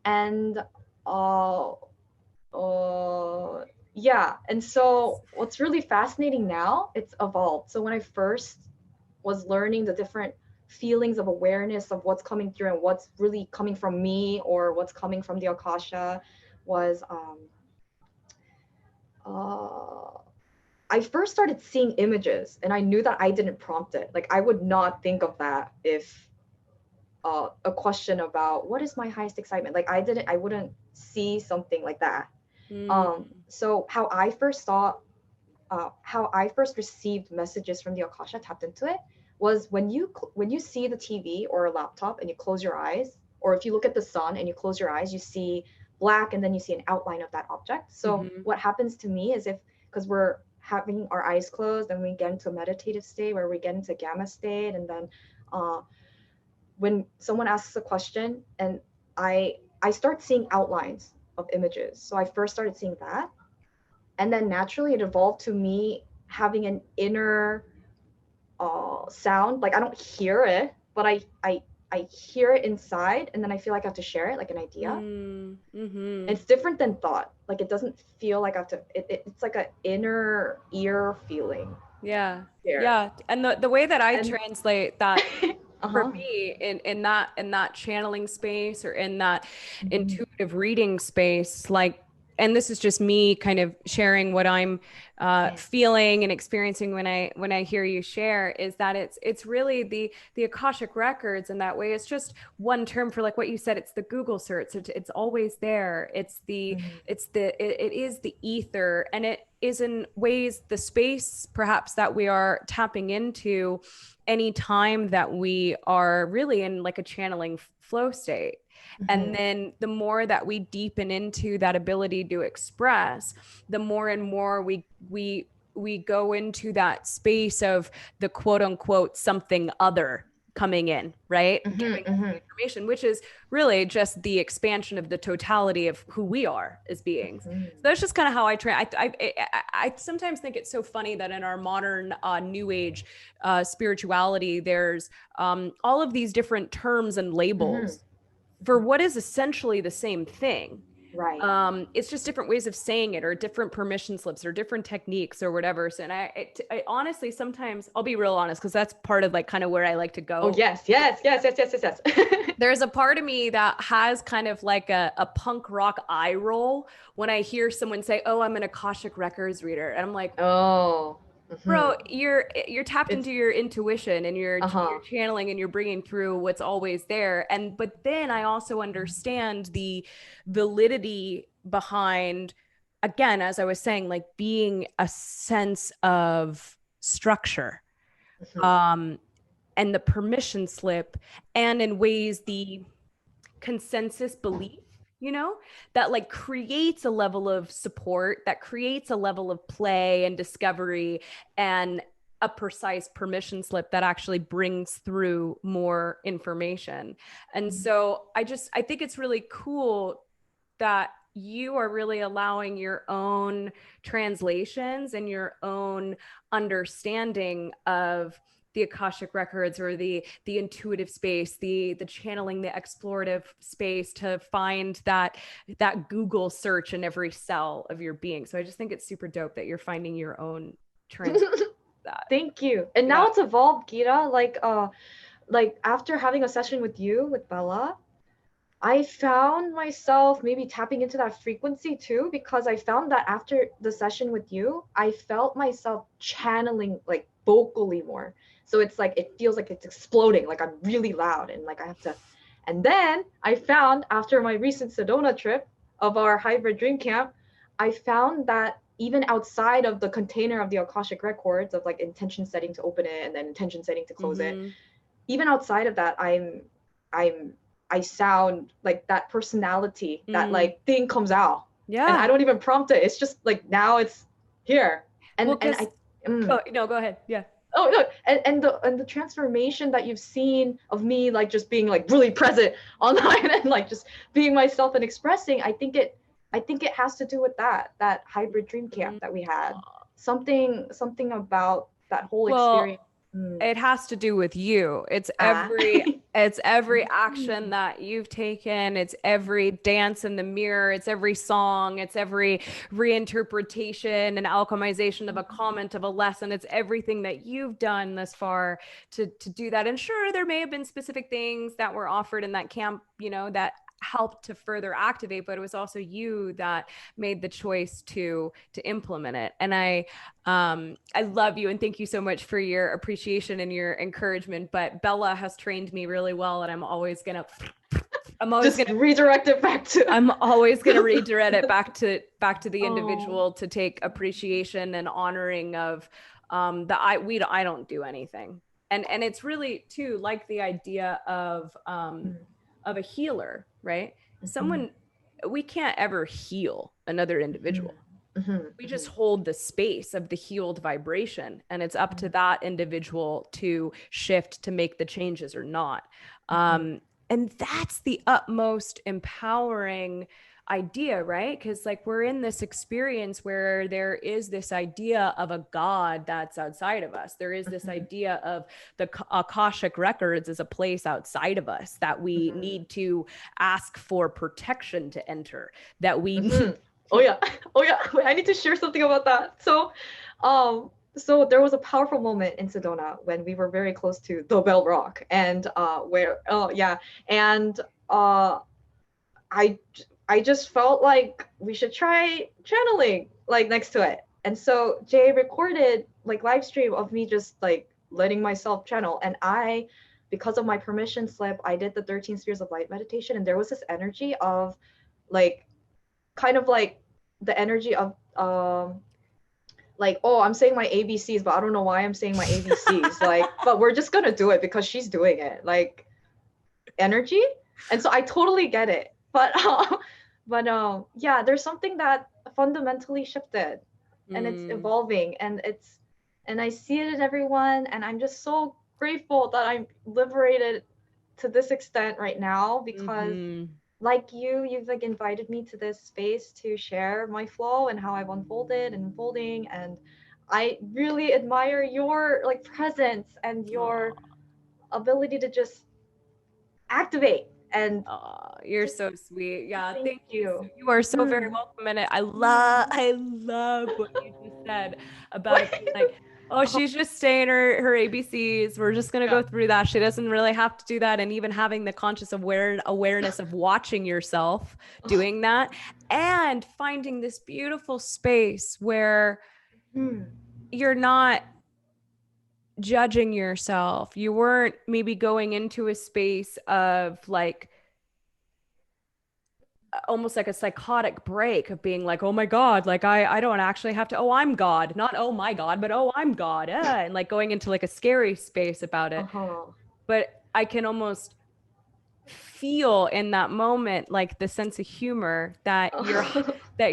Speaker 3: And yeah, and so what's really fascinating now, it's evolved. So when I first was learning the different feelings of awareness of what's coming through and what's really coming from me or what's coming from the akasha was I first started seeing images, and I knew that I didn't prompt it. Like I would not think of that if a question about what is my highest excitement, like I wouldn't see something like that. So how I first received messages from the akasha, tapped into it, was when you see the TV or a laptop and you close your eyes, or if you look at the sun and you close your eyes, you see black and then you see an outline of that object. So what happens to me is, because we're having our eyes closed and we get into a meditative state where we get into gamma state, and then when someone asks a question and I start seeing outlines of images. So I first started seeing that, and then naturally it evolved to me having an inner sound. Like I don't hear it, but I hear it inside, and then I feel like I have to share it, like an idea. It's different than thought. Like it doesn't feel like I have to. It's like an inner ear feeling.
Speaker 2: Yeah. And the way that I translate that for me in that channeling space or in that intuitive reading space, like, and this is just me kind of sharing what I'm feeling and experiencing when I hear you share, is that it's really the akashic records. And that way it's just one term for, like what you said, it's the Google search. It's always there. It is the ether, and it is in ways the space perhaps that we are tapping into any time that we are really in like a channeling flow state. And then the more that we deepen into that ability to express, the more and more we go into that space of the quote unquote something other coming in, right? Giving us information, which is really just the expansion of the totality of who we are as beings. So that's just kind of how I sometimes think it's so funny that in our modern new age spirituality, there's all of these different terms and labels for what is essentially the same thing.
Speaker 3: Right.
Speaker 2: It's just different ways of saying it, or different permission slips, or different techniques, or whatever. So, and I honestly, sometimes I'll be real honest, because that's part of like kind of where I like to go.
Speaker 3: Oh yes.
Speaker 2: There's a part of me that has kind of like a punk rock eye roll when I hear someone say, "Oh, I'm an Akashic Records reader," and I'm like,
Speaker 3: oh,
Speaker 2: Bro, you're tapped into your intuition, and you're channeling, and you're bringing through what's always there. But then I also understand the validity behind, again, as I was saying, like being a sense of structure, and the permission slip, and in ways the consensus belief, that like creates a level of support, that creates a level of play and discovery, and a precise permission slip that actually brings through more information. And so I think it's really cool that you are really allowing your own translations and your own understanding of the akashic records, or the intuitive space, the channeling, the explorative space, to find that Google search in every cell of your being. So I just think it's super dope that you're finding your own that.
Speaker 3: Thank you. And now it's evolved, Gita. Like after having a session with you, with Bella, I found myself maybe tapping into that frequency too, because I found that after the session with you, I felt myself channeling like vocally more. So it's like, it feels like it's exploding, like I'm really loud, and like I have to. And then I found, after my recent Sedona trip of our hybrid dream camp, I found that even outside of the container of the Akashic records, of like intention setting to open it and then intention setting to close it, even outside of that, I sound like that personality, that like thing comes out. Yeah. And I don't even prompt it. It's just like, now it's here. And,
Speaker 2: go ahead. Yeah.
Speaker 3: Oh no, and the transformation that you've seen of me, like just being like really present online and like just being myself and expressing, I think it has to do with that hybrid dream camp that we had. Something about that whole experience.
Speaker 2: It has to do with you. It's every action that you've taken. It's every dance in the mirror. It's every song. It's every reinterpretation and alchemization of a comment, of a lesson. It's everything that you've done thus far to do that. And sure, there may have been specific things that were offered in that camp, that helped to further activate, but it was also you that made the choice to implement it. And I love you, and thank you so much for your appreciation and your encouragement. But Bella has trained me really well, and I'm always gonna
Speaker 3: redirect it back to
Speaker 2: I'm always gonna redirect it back to the individual, to take appreciation and honoring of I don't do anything. And it's really too like the idea of a healer, right? We can't ever heal another individual. We just hold the space of the healed vibration, and it's up to that individual to shift, to make the changes or not. And that's the utmost empowering idea, right? Because like we're in this experience where there is this idea of a God that's outside of us. There is this idea of the Akashic records as a place outside of us that we need to ask for protection to enter, that we
Speaker 3: Oh yeah. Wait, I need to share something about that. So there was a powerful moment in Sedona when we were very close to the Bell Rock, and I just felt like we should try channeling like next to it. And so Jay recorded like live stream of me just like letting myself channel. And because of my permission slip, I did the 13 spheres of light meditation. And there was this energy of like, kind of like the energy of like, oh, I'm saying my ABCs, but I don't know why I'm saying my ABCs. Like, but we're just gonna do it because she's doing it. Like energy. And so I totally get it. But yeah, there's something that fundamentally shifted, and it's evolving, and I see it in everyone, and I'm just so grateful that I'm liberated to this extent right now, because like you've like invited me to this space to share my flow and how I've unfolded and unfolding, and I really admire your like presence and your ability to just activate. And
Speaker 2: you're so sweet. Yeah, thank you. You are so very welcome in it. I love what you just said about it being like, oh, she's just saying her ABCs. We're just gonna go through that. She doesn't really have to do that. And even having the conscious awareness of watching yourself doing that, and finding this beautiful space where you're not judging yourself. You weren't maybe going into a space of like almost like a psychotic break of being like, oh my God, like I don't actually have to, oh, I'm God, not oh my God, but oh, I'm God. And like going into like a scary space about it.
Speaker 3: Uh-huh.
Speaker 2: But I can almost feel in that moment like the sense of humor that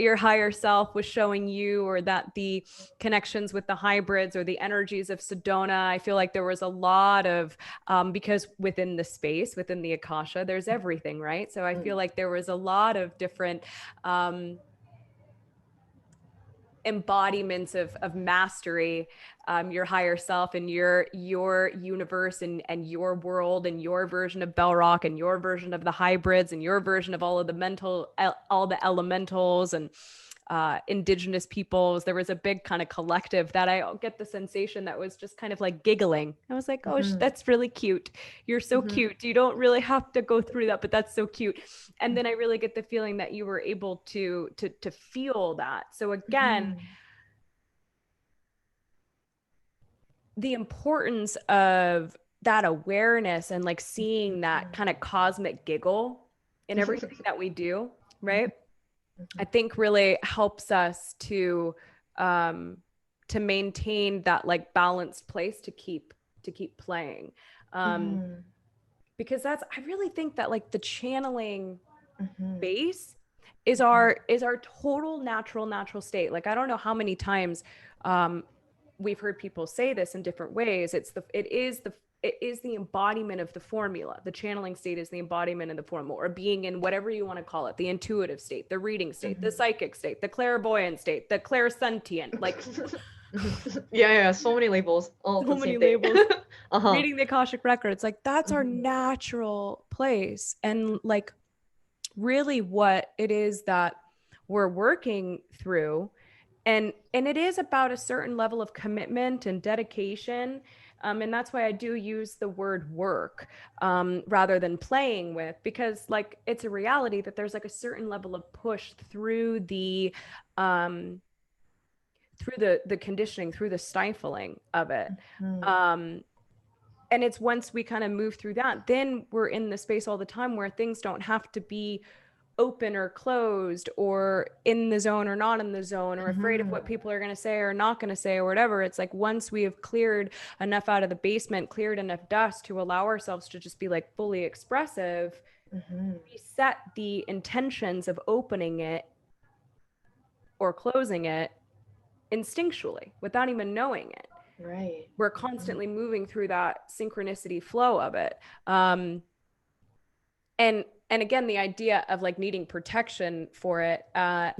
Speaker 2: your higher self was showing you, or that the connections with the hybrids or the energies of Sedona. I feel like there was a lot of because within the space, within the Akasha, there's everything, right? So I feel like there was a lot of different embodiments of mastery, your higher self and your universe and your world and your version of Bellrock and your version of the hybrids and your version of all of the all the elementals and indigenous peoples. There was a big kind of collective that I get the sensation that was just kind of like giggling. I was like, oh, that's really cute. You're so cute. You don't really have to go through that, but that's so cute. And then I really get the feeling that you were able to feel that. So again, the importance of that awareness and like seeing that kind of cosmic giggle in everything that we do, right? I think really helps us to maintain that like balanced place to keep playing. Because I really think that like the channeling base is our total natural state. Like I don't know how many times we've heard people say this in different ways. It is the embodiment of the formula. The channeling state is the embodiment of the formula, or being in whatever you want to call it, the intuitive state, the reading state, the psychic state, the clairvoyant state, the clairsentient, like
Speaker 3: yeah, so many labels. All
Speaker 2: so
Speaker 3: the
Speaker 2: many
Speaker 3: same thing.
Speaker 2: labels. Reading the Akashic records, like that's our natural place. And like really what it is that we're working through. And it is about a certain level of commitment and dedication. And that's why I do use the word work rather than playing with, because like it's a reality that there's like a certain level of push through the conditioning, through the stifling of it. And it's once we kind of move through that, then we're in the space all the time where things don't have to be open or closed or in the zone or not in the zone, or afraid of what people are going to say or not going to say or whatever. It's like once we have cleared enough out of the basement, cleared enough dust to allow ourselves to just be like fully expressive, we set the intentions of opening it or closing it instinctually without even knowing it.
Speaker 3: Right.
Speaker 2: We're constantly moving through that synchronicity flow of it. And again, the idea of like needing protection for it, Bella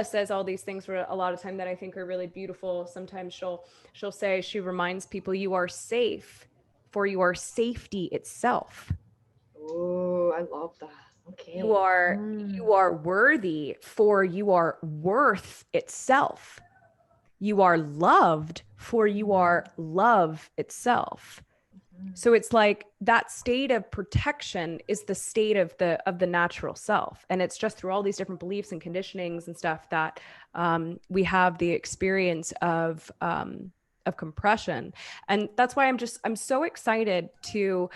Speaker 2: says all these things for a lot of time that I think are really beautiful. Sometimes she'll say, she reminds people, you are safe for your safety itself.
Speaker 3: Oh, I love that. Okay.
Speaker 2: You are worthy for you are worth itself. You are loved for you are love itself. So it's like that state of protection is the state of the natural self. And it's just through all these different beliefs and conditionings and stuff that we have the experience of compression. And that's why I'm so excited to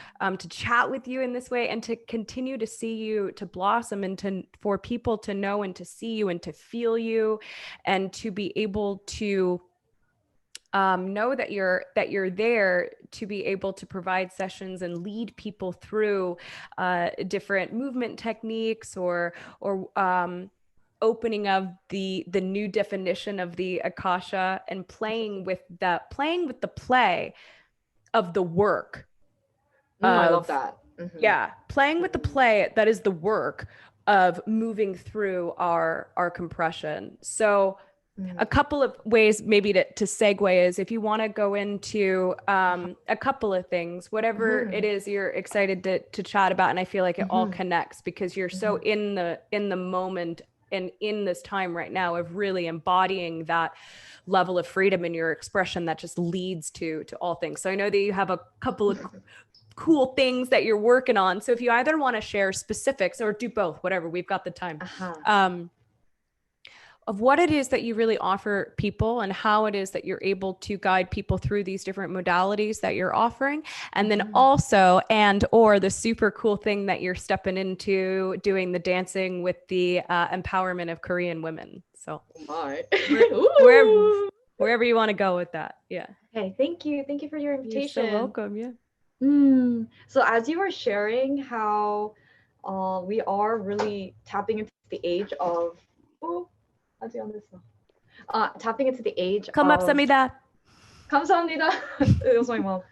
Speaker 2: chat with you in this way and to continue to see you to blossom and for people to know and to see you and to feel you and to be able to know that you're there to be able to provide sessions and lead people through different movement techniques or opening of the new definition of the Akasha and playing with the play of the work.
Speaker 3: I love that.
Speaker 2: Yeah, playing with the play that is the work of moving through our compression. So a couple of ways maybe to segue is if you want to go into a couple of things, whatever it is you're excited to chat about. And I feel like it all connects because you're so in the moment and in this time right now of really embodying that level of freedom in your expression that just leads to all things. So I know that you have a couple of cool things that you're working on. So if you either want to share specifics or do both, whatever, we've got the time. what it is that you really offer people and how it is that you're able to guide people through these different modalities that you're offering. And then also, and or the super cool thing that you're stepping into doing the dancing with the empowerment of Korean women. So wherever you want to go with that. Yeah.
Speaker 3: Hey, thank you. Thank you for your invitation.
Speaker 2: You're so welcome. Yeah.
Speaker 3: So as you were sharing how we are really tapping into the age of tapping into the age
Speaker 2: 감사합니다.
Speaker 3: 감사합니다. It was my mom.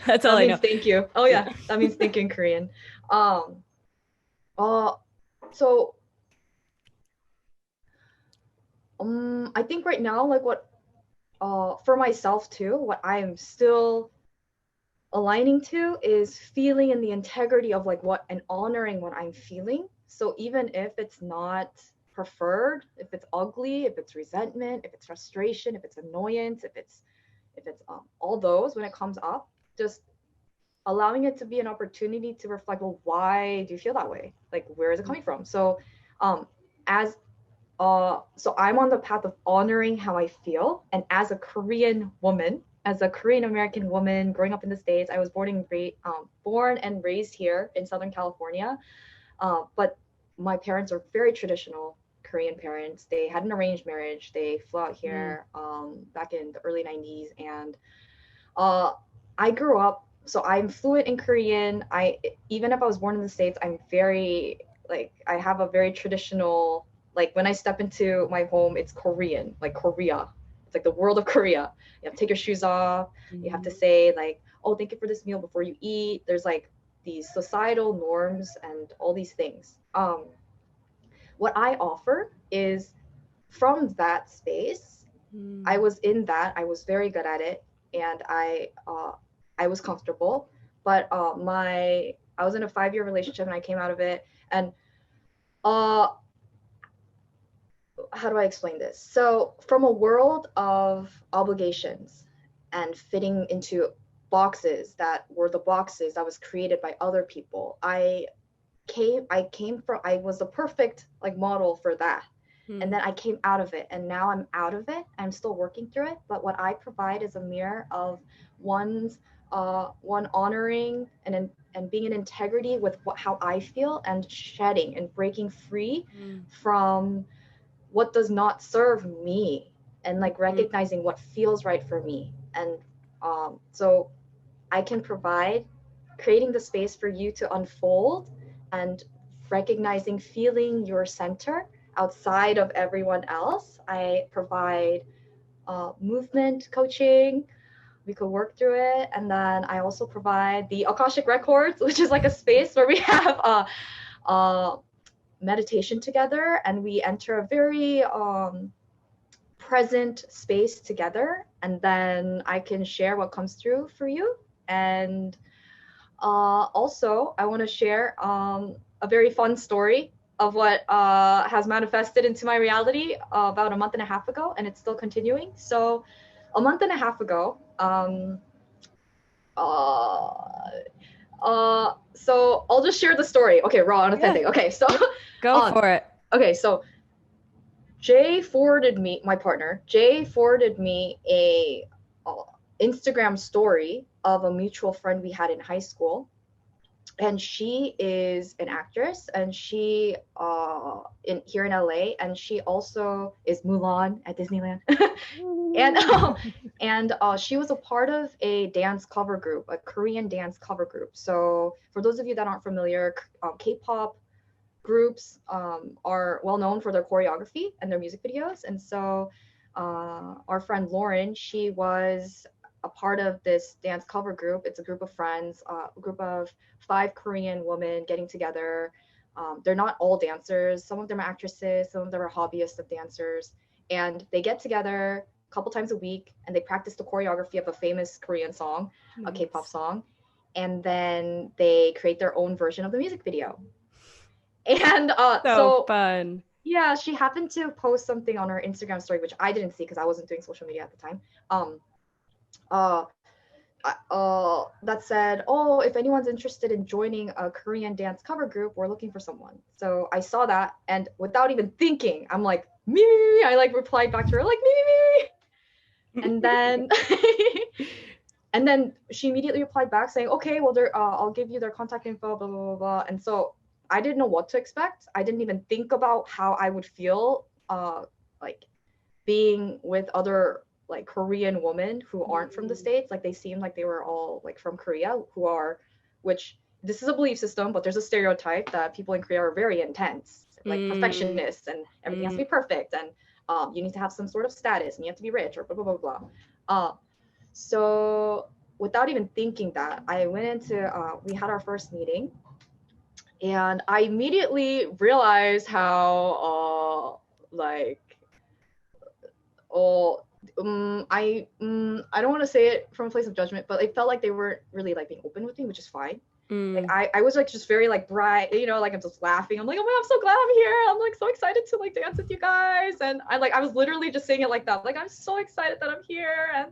Speaker 2: That's all I know.
Speaker 3: Thank you. Oh yeah, that means thank you in Korean. So I think right now, like what for myself too, what I'm still aligning to is feeling in the integrity of like what and honoring what I'm feeling. So even if it's not preferred, if it's ugly, if it's resentment, if it's frustration, if it's annoyance, if it's all those, when it comes up, just allowing it to be an opportunity to reflect, well, why do you feel that way? Like, where is it coming from? So so I'm on the path of honoring how I feel. And as a Korean woman, as a Korean American woman growing up in the States, I was born and raised here in Southern California. But my parents are very traditional Korean parents. They had an arranged marriage. They flew out here back in the early 90s. And I grew up, so I'm fluent in Korean. Even if I was born in the States, I'm very, like, I have a very traditional, like when I step into my home, it's Korean, like Korea. It's like the world of Korea. You have to take your shoes off. You have to say like, oh, thank you for this meal before you eat. There's like these societal norms and all these things. What I offer is from that space. I was in that. I was very good at it, and I was comfortable. But I was in a 5-year relationship, and I came out of it. And how do I explain this? So from a world of obligations and fitting into boxes that were the boxes that was created by other people, I was the perfect like model for that. And then I came out of it, and now I'm out of it. I'm still working through it, but what I provide is a mirror of one honoring and being in integrity with how I feel, and shedding and breaking free from what does not serve me, and like recognizing what feels right for me. And so I can provide creating the space for you to unfold and recognizing, feeling your center outside of everyone else. I provide movement coaching. We could work through it. And then I also provide the Akashic records, which is like a space where we have meditation together, and we enter a very present space together, and then I can share what comes through for you. And also I want to share a very fun story of what has manifested into my reality about a month and a half ago, and it's still continuing. So a month and a half ago, so I'll just share the story. Okay, raw and authentic. Yeah. Okay, so
Speaker 2: go for it.
Speaker 3: Okay, so my partner Jay forwarded me a Instagram story of a mutual friend we had in high school. And she is an actress, and she here in LA, and she also is Mulan at Disneyland. and she was a part of a dance cover group, a Korean dance cover group. So for those of you that aren't familiar, K-pop groups are well known for their choreography and their music videos. And so our friend Lauren, she was a part of this dance cover group. It's a group of friends, a group of 5 Korean women getting together. They're not all dancers. Some of them are actresses, some of them are hobbyists of dancers. And they get together a couple times a week, and they practice the choreography of a famous Korean song, a K-pop song. And then they create their own version of the music video. And so
Speaker 2: fun.
Speaker 3: Yeah, she happened to post something on her Instagram story, which I didn't see because I wasn't doing social media at the time. that said, oh, if anyone's interested in joining a Korean dance cover group, we're looking for someone. So I saw that, and without even thinking, I'm like, me, me, me. I like replied back to her like, me, me, me, me. And then and then she immediately replied back saying, okay, well, I'll give you their contact info, blah, blah, blah, blah. And so I didn't know what to expect. I didn't even think about how I would feel like being with other like Korean women who aren't from the States. Like they seemed like they were all like from Korea, which this is a belief system, but there's a stereotype that people in Korea are very intense, like perfectionists, and everything has to be perfect, and you need to have some sort of status, and you have to be rich, or blah, blah, blah, blah. So without even thinking that, I went into, we had our first meeting, and I immediately realized how I don't want to say it from a place of judgment, but it felt like they weren't really like being open with me, which is fine. Like I was like just very like bright, you know, like I'm just laughing. I'm like, oh my God, I'm so glad I'm here. I'm like so excited to like dance with you guys. And I was literally just saying it like that. Like I'm so excited that I'm here, and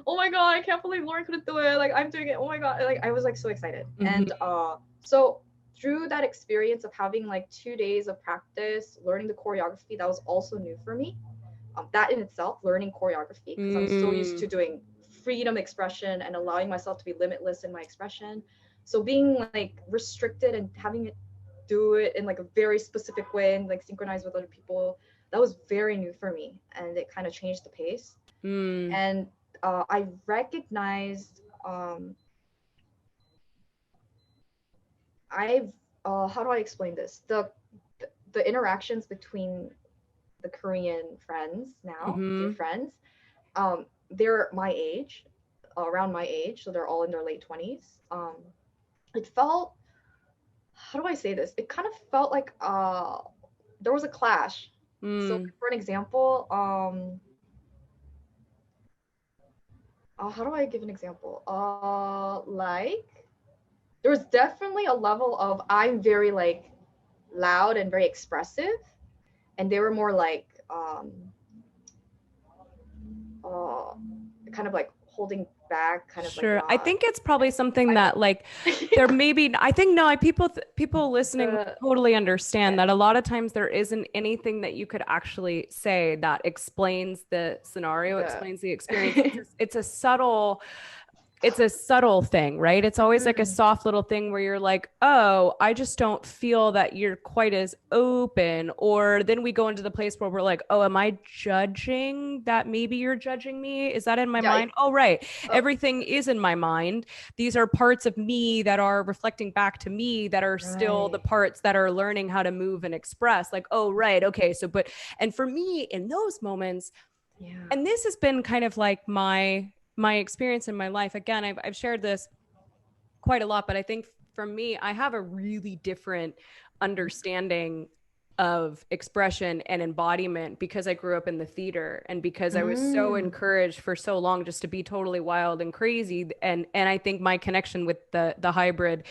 Speaker 3: oh my God, I can't believe Lauren couldn't do it. Like I'm doing it. Oh my God. Like I was like so excited. And so through that experience of having like 2 days of practice, learning the choreography, that was also new for me. That in itself, learning choreography, because I'm so used to doing freedom expression and allowing myself to be limitless in my expression. So being like restricted and having it do it in like a very specific way and like synchronize with other people, that was very new for me, and it kind of changed the pace. And I recognized how do I explain this? The interactions between the Korean friends now, dear friends, they're my age, around my age, so they're all in their late 20s. It felt, how do I say this? It kind of felt like there was a clash. So for an example, how do I give an example? Like there was definitely a level of I'm very like loud and very expressive, and they were more like kind of like holding back, kind of
Speaker 2: Sure.
Speaker 3: like
Speaker 2: I think it's probably something that like there may be, I think no, people listening totally understand that a lot of times there isn't anything that you could actually say that explains the scenario, explains the experience. It's a subtle thing, right? It's always like a soft little thing where you're like, oh, I just don't feel that you're quite as open. Or then we go into the place where we're like, oh, am I judging that maybe you're judging me? Is that in my mind? Oh, right. Everything is in my mind. These are parts of me that are reflecting back to me that are still the parts that are learning how to move and express. Like, oh, right. Okay. So, and for me in those moments, and this has been kind of like my experience in my life. Again, I've shared this quite a lot, but I think for me, I have a really different understanding of expression and embodiment because I grew up in the theater, and because I was so encouraged for so long just to be totally wild and crazy. And I think my connection with the hybrid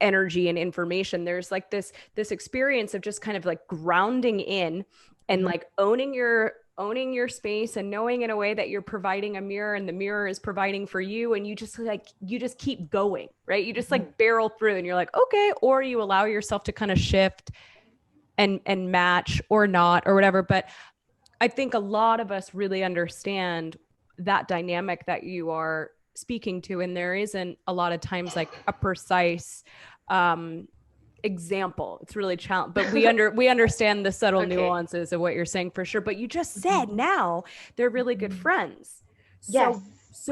Speaker 2: energy and information, there's like this experience of just kind of like grounding in and like owning your space and knowing in a way that you're providing a mirror and the mirror is providing for you, and you just keep going, right? You just like barrel through, and you're like, okay, or you allow yourself to kind of shift and match or not or whatever. But I think a lot of us really understand that dynamic that you are speaking to, and there isn't a lot of times like a precise example. It's really challenging, but we understand the subtle nuances of what you're saying for sure. But you just said now they're really good friends. So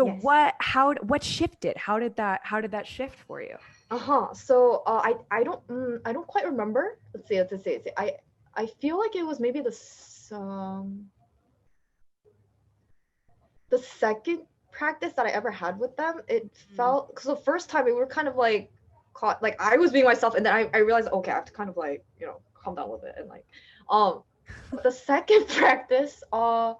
Speaker 2: what shifted? How did that shift for you?
Speaker 3: So I don't quite remember. Let's see. I feel like it was maybe the second practice that I ever had with them. It felt, because the first time we were kind of like caught, like I was being myself, and then I realized, okay, I have to kind of like, you know, calm down a little bit. And like the second practice, there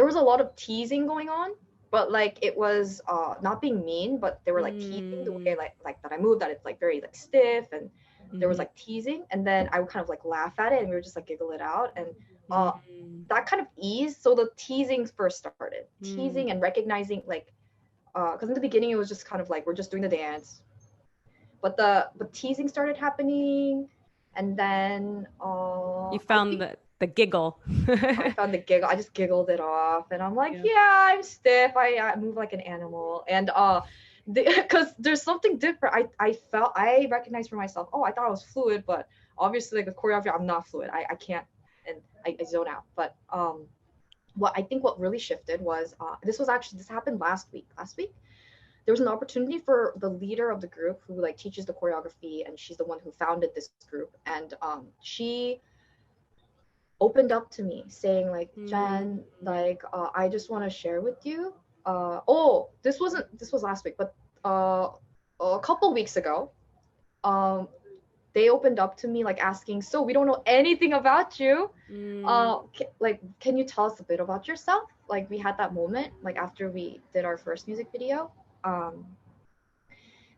Speaker 3: was a lot of teasing going on, but like it was not being mean, but they were like teasing the way like that I moved, that it's like very like stiff, and there was like teasing, and then I would kind of like laugh at it, and we would just like giggle it out. And that kind of eased. So the teasing first started, teasing and recognizing like, because in the beginning it was just kind of like we're just doing the dance, but the teasing started happening, and then
Speaker 2: you found the giggle.
Speaker 3: I found the giggle. I just giggled it off, and I'm like,
Speaker 2: Yeah.
Speaker 3: yeah, I'm stiff. I move like an animal, and because there's something different. I recognized for myself. Oh, I thought I was fluid, but obviously, like with choreography, I'm not fluid. I can't, and I zone out. But what really shifted was this happened last week. Last week, there was an opportunity for the leader of the group who like teaches the choreography, and she's the one who founded this group, and she opened up to me saying like, Jen, like I just want to share with you, this was last week, but a couple weeks ago, they opened up to me like asking, so we don't know anything about you, like can you tell us a bit about yourself? Like we had that moment like after we did our first music video,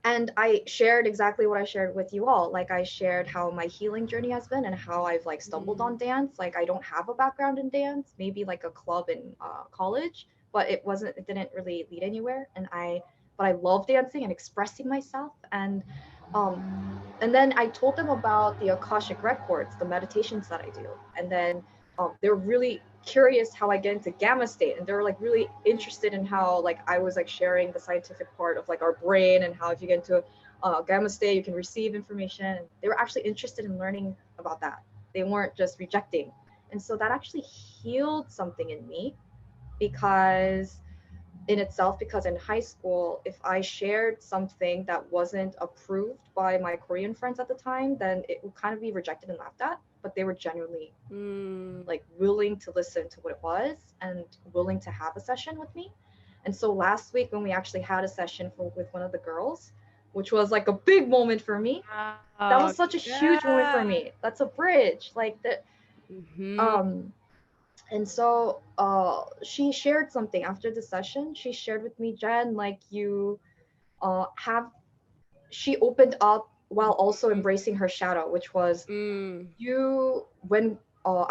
Speaker 3: and I shared exactly what I shared with you all. Like I shared how my healing journey has been and how I've like stumbled on dance. Like I don't have a background in dance, maybe like a club in college, but it didn't really lead anywhere. But I love dancing and expressing myself. And then I told them about the akashic records, the meditations that I do. And then they're really curious how I get into gamma state, and they're like really interested in how like I was like sharing the scientific part of like our brain and how if you get into gamma state you can receive information. And they were actually interested in learning about that. They weren't just rejecting. And so that actually healed something in me, because in high school, if I shared something that wasn't approved by my Korean friends at the time, then it would kind of be rejected and laughed at. But they were genuinely like willing to listen to what it was and willing to have a session with me. And so last week when we actually had a session with one of the girls, which was like a big moment for me, that was such a huge moment for me. That's a bridge, like that. And so she shared something after the session. She shared with me, Jen, like you she opened up while also embracing her shadow, which was I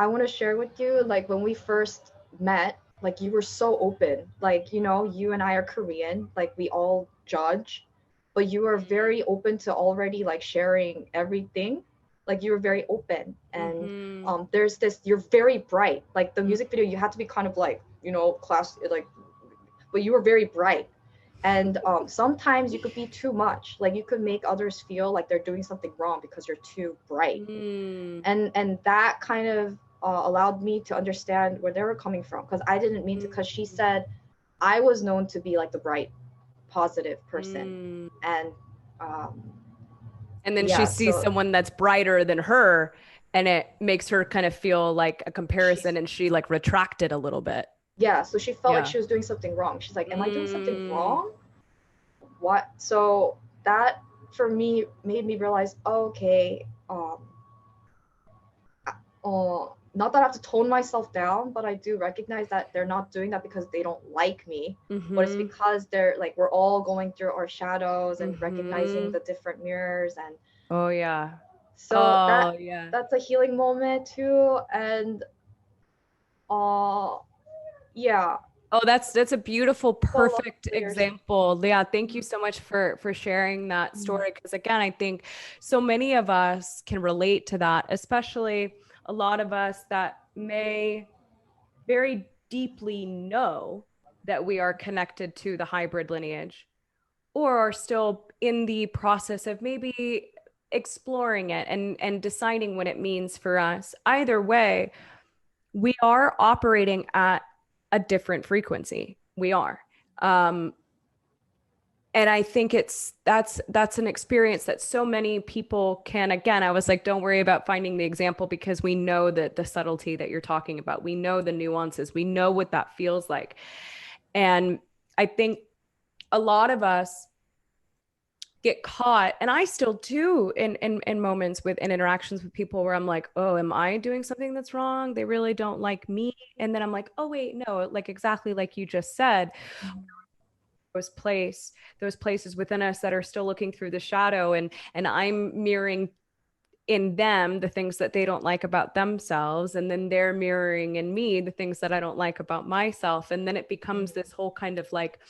Speaker 3: want to share with you, like when we first met, like you were so open, like, you know, you and I are Korean, like we all judge, but you are very open to already like sharing everything. Like you were very open, and there's this, you're very bright, like the music video, you had to be kind of like, you know, class, like, but you were very bright. And sometimes you could be too much, like you could make others feel like they're doing something wrong because you're too bright. And that kind of allowed me to understand where they were coming from, because I didn't mean to, because she said I was known to be like the bright positive person. And
Speaker 2: then she sees someone that's brighter than her, and it makes her kind of feel like a comparison, and she like retracted a little bit.
Speaker 3: Yeah, so she felt like she was doing something wrong. She's like, am I doing something wrong? What? So that for me made me realize, okay, not that I have to tone myself down, but I do recognize that they're not doing that because they don't like me, but it's because they're like, we're all going through our shadows and recognizing the different mirrors. And so that's a healing moment too. And
Speaker 2: that's a beautiful, perfect example. Yeah, thank you so much for sharing that story, because again, I think so many of us can relate to that, especially a lot of us that may very deeply know that we are connected to the hybrid lineage, or are still in the process of maybe exploring it and deciding what it means for us. Either way, we are operating at a different frequency. We are. And I think that's an experience that so many people can, again, I was like, don't worry about finding the example, because we know that the subtlety that you're talking about, we know the nuances, we know what that feels like. And I think a lot of us get caught, and I still do in moments in interactions with people where I'm like, oh, am I doing something that's wrong? They really don't like me. And then I'm like, oh wait, no, like exactly like you just said, those places within us that are still looking through the shadow, and I'm mirroring in them the things that they don't like about themselves, and then they're mirroring in me the things that I don't like about myself, and then it becomes this whole kind of like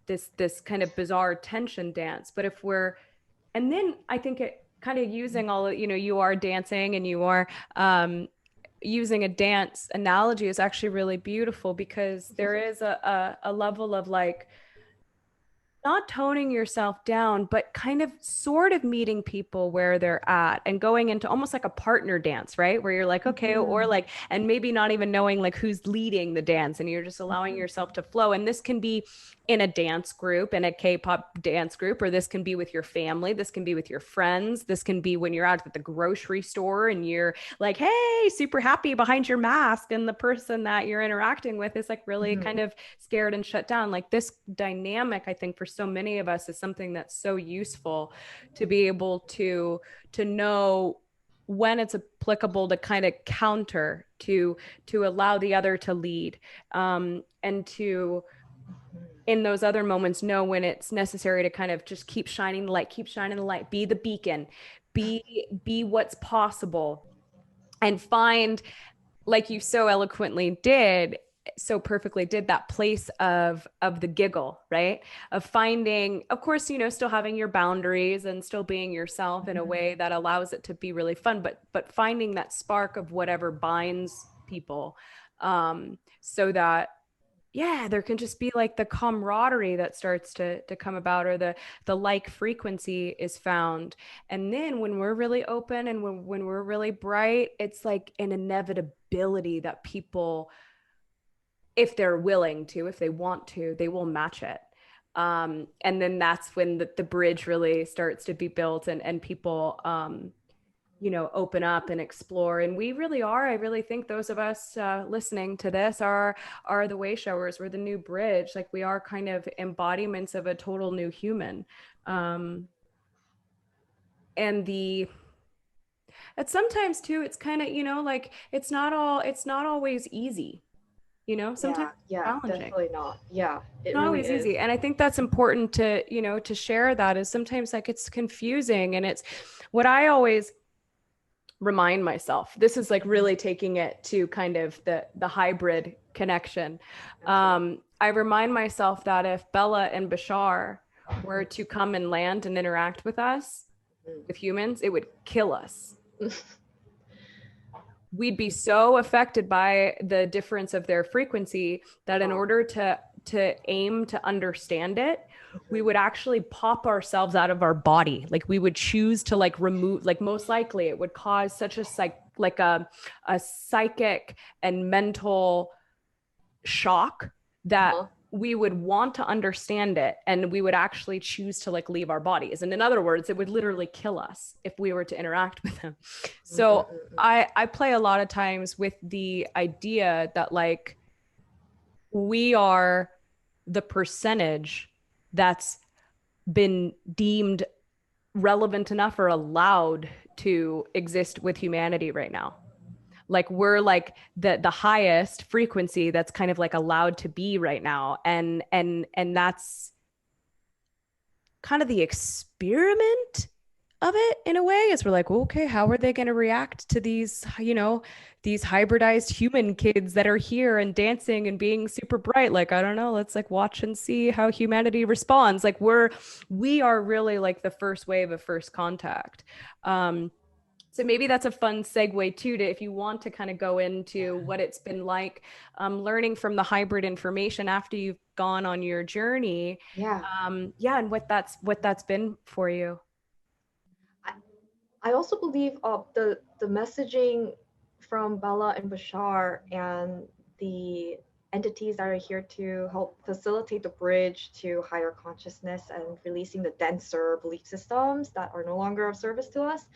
Speaker 2: this kind of bizarre tension dance. But if we're, and then I think it kind of using all of, you are dancing and you are using a dance analogy is actually really beautiful, because there is a level of like not toning yourself down, but kind of sort of meeting people where they're at and going into almost like a partner dance, right? Where you're like, okay, or like, and maybe not even knowing like who's leading the dance, and you're just allowing yourself to flow. And this can be in a dance group, in a K-pop dance group, or this can be with your family. This can be with your friends. This can be when you're out at the grocery store and you're like, hey, super happy behind your mask. And the person that you're interacting with is like really kind of scared and shut down. Like this dynamic, I think for so many of us is something that's so useful to be able to know when it's applicable to kind of counter, to allow the other to lead, and to, in those other moments, know when it's necessary to kind of just keep shining the light, be the beacon, be what's possible, and find, like you so eloquently did, so perfectly did, that place of the giggle, right? Of finding, of course, still having your boundaries and still being yourself in a way that allows it to be really fun, but finding that spark of whatever binds people, so that, yeah, there can just be like the camaraderie that starts to come about, or the like frequency is found. And then when we're really open and when we're really bright, it's like an inevitability that people, if they're willing to, if they want to, they will match it. And then that's when the bridge really starts to be built, and people open up and explore. And we really are, I really think those of us listening to this are the way showers. We're the new bridge. Like we are kind of embodiments of a total new human. And it's sometimes too, it's kind of, like it's not always easy, sometimes
Speaker 3: Yeah,
Speaker 2: challenging.
Speaker 3: definitely not. Yeah, it
Speaker 2: Not
Speaker 3: really
Speaker 2: always
Speaker 3: is.
Speaker 2: easy. And I think that's important to, to share, that is sometimes like it's confusing. And it's what I always remind myself, this is like really taking it to kind of the hybrid connection. I remind myself that if Bella and Bashar were to come and land and interact with us, with humans, it would kill us. We'd be so affected by the difference of their frequency that in order to aim to understand it, we would actually pop ourselves out of our body. Like we would choose to like remove, like most likely it would cause such a psychic and mental shock that we would want to understand it, and we would actually choose to like leave our bodies. And in other words, it would literally kill us if we were to interact with them. So I play a lot of times with the idea that like we are the percentage that's been deemed relevant enough or allowed to exist with humanity right now. Like we're like the highest frequency that's kind of like allowed to be right now. And that's kind of the experiment of it in a way, is we're like, okay, how are they going to react to these, these hybridized human kids that are here and dancing and being super bright? Like, I don't know, let's like watch and see how humanity responds. Like we are really like the first wave of first contact. So maybe that's a fun segue too, to if you want to kind of go into what it's been like learning from the hybrid information after you've gone on your journey. And what that's been for you.
Speaker 3: I also believe the messaging from Bella and Bashar and the entities that are here to help facilitate the bridge to higher consciousness and releasing the denser belief systems that are no longer of service to us.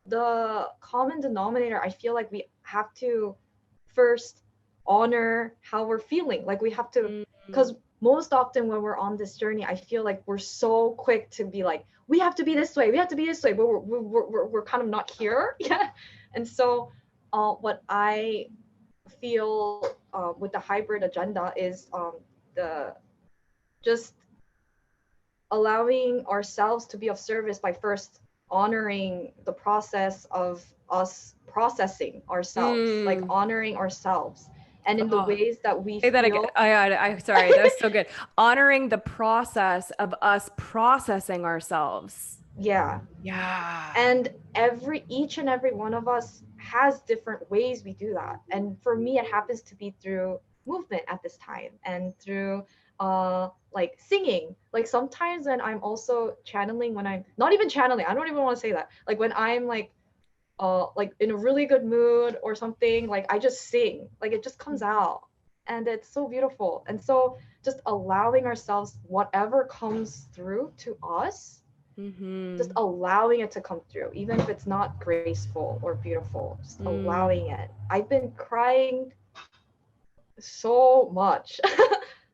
Speaker 3: The common denominator, I feel like we have to first honor how we're feeling. Like we have to, because most often when we're on this journey, I feel like we're so quick to be like, we have to be this way, but we're kind of not here. Yeah. And so what I feel with the hybrid agenda is the just allowing ourselves to be of service by first honoring the process of us processing ourselves, like honoring ourselves, and in the ways that we
Speaker 2: Say that again.
Speaker 3: feel.
Speaker 2: I sorry, that was so good. Honoring the process of us processing ourselves.
Speaker 3: Yeah.
Speaker 2: Yeah.
Speaker 3: And each and every one of us has different ways we do that. And for me, it happens to be through movement at this time, and through like singing. Like sometimes when I'm also channeling, when I'm not even channeling, I don't even want to say that. Like when I'm like in a really good mood or something, like I just sing, like it just comes out, and it's so beautiful. And so just allowing ourselves, whatever comes through to us, just allowing it to come through, even if it's not graceful or beautiful, just allowing it. I've been crying so much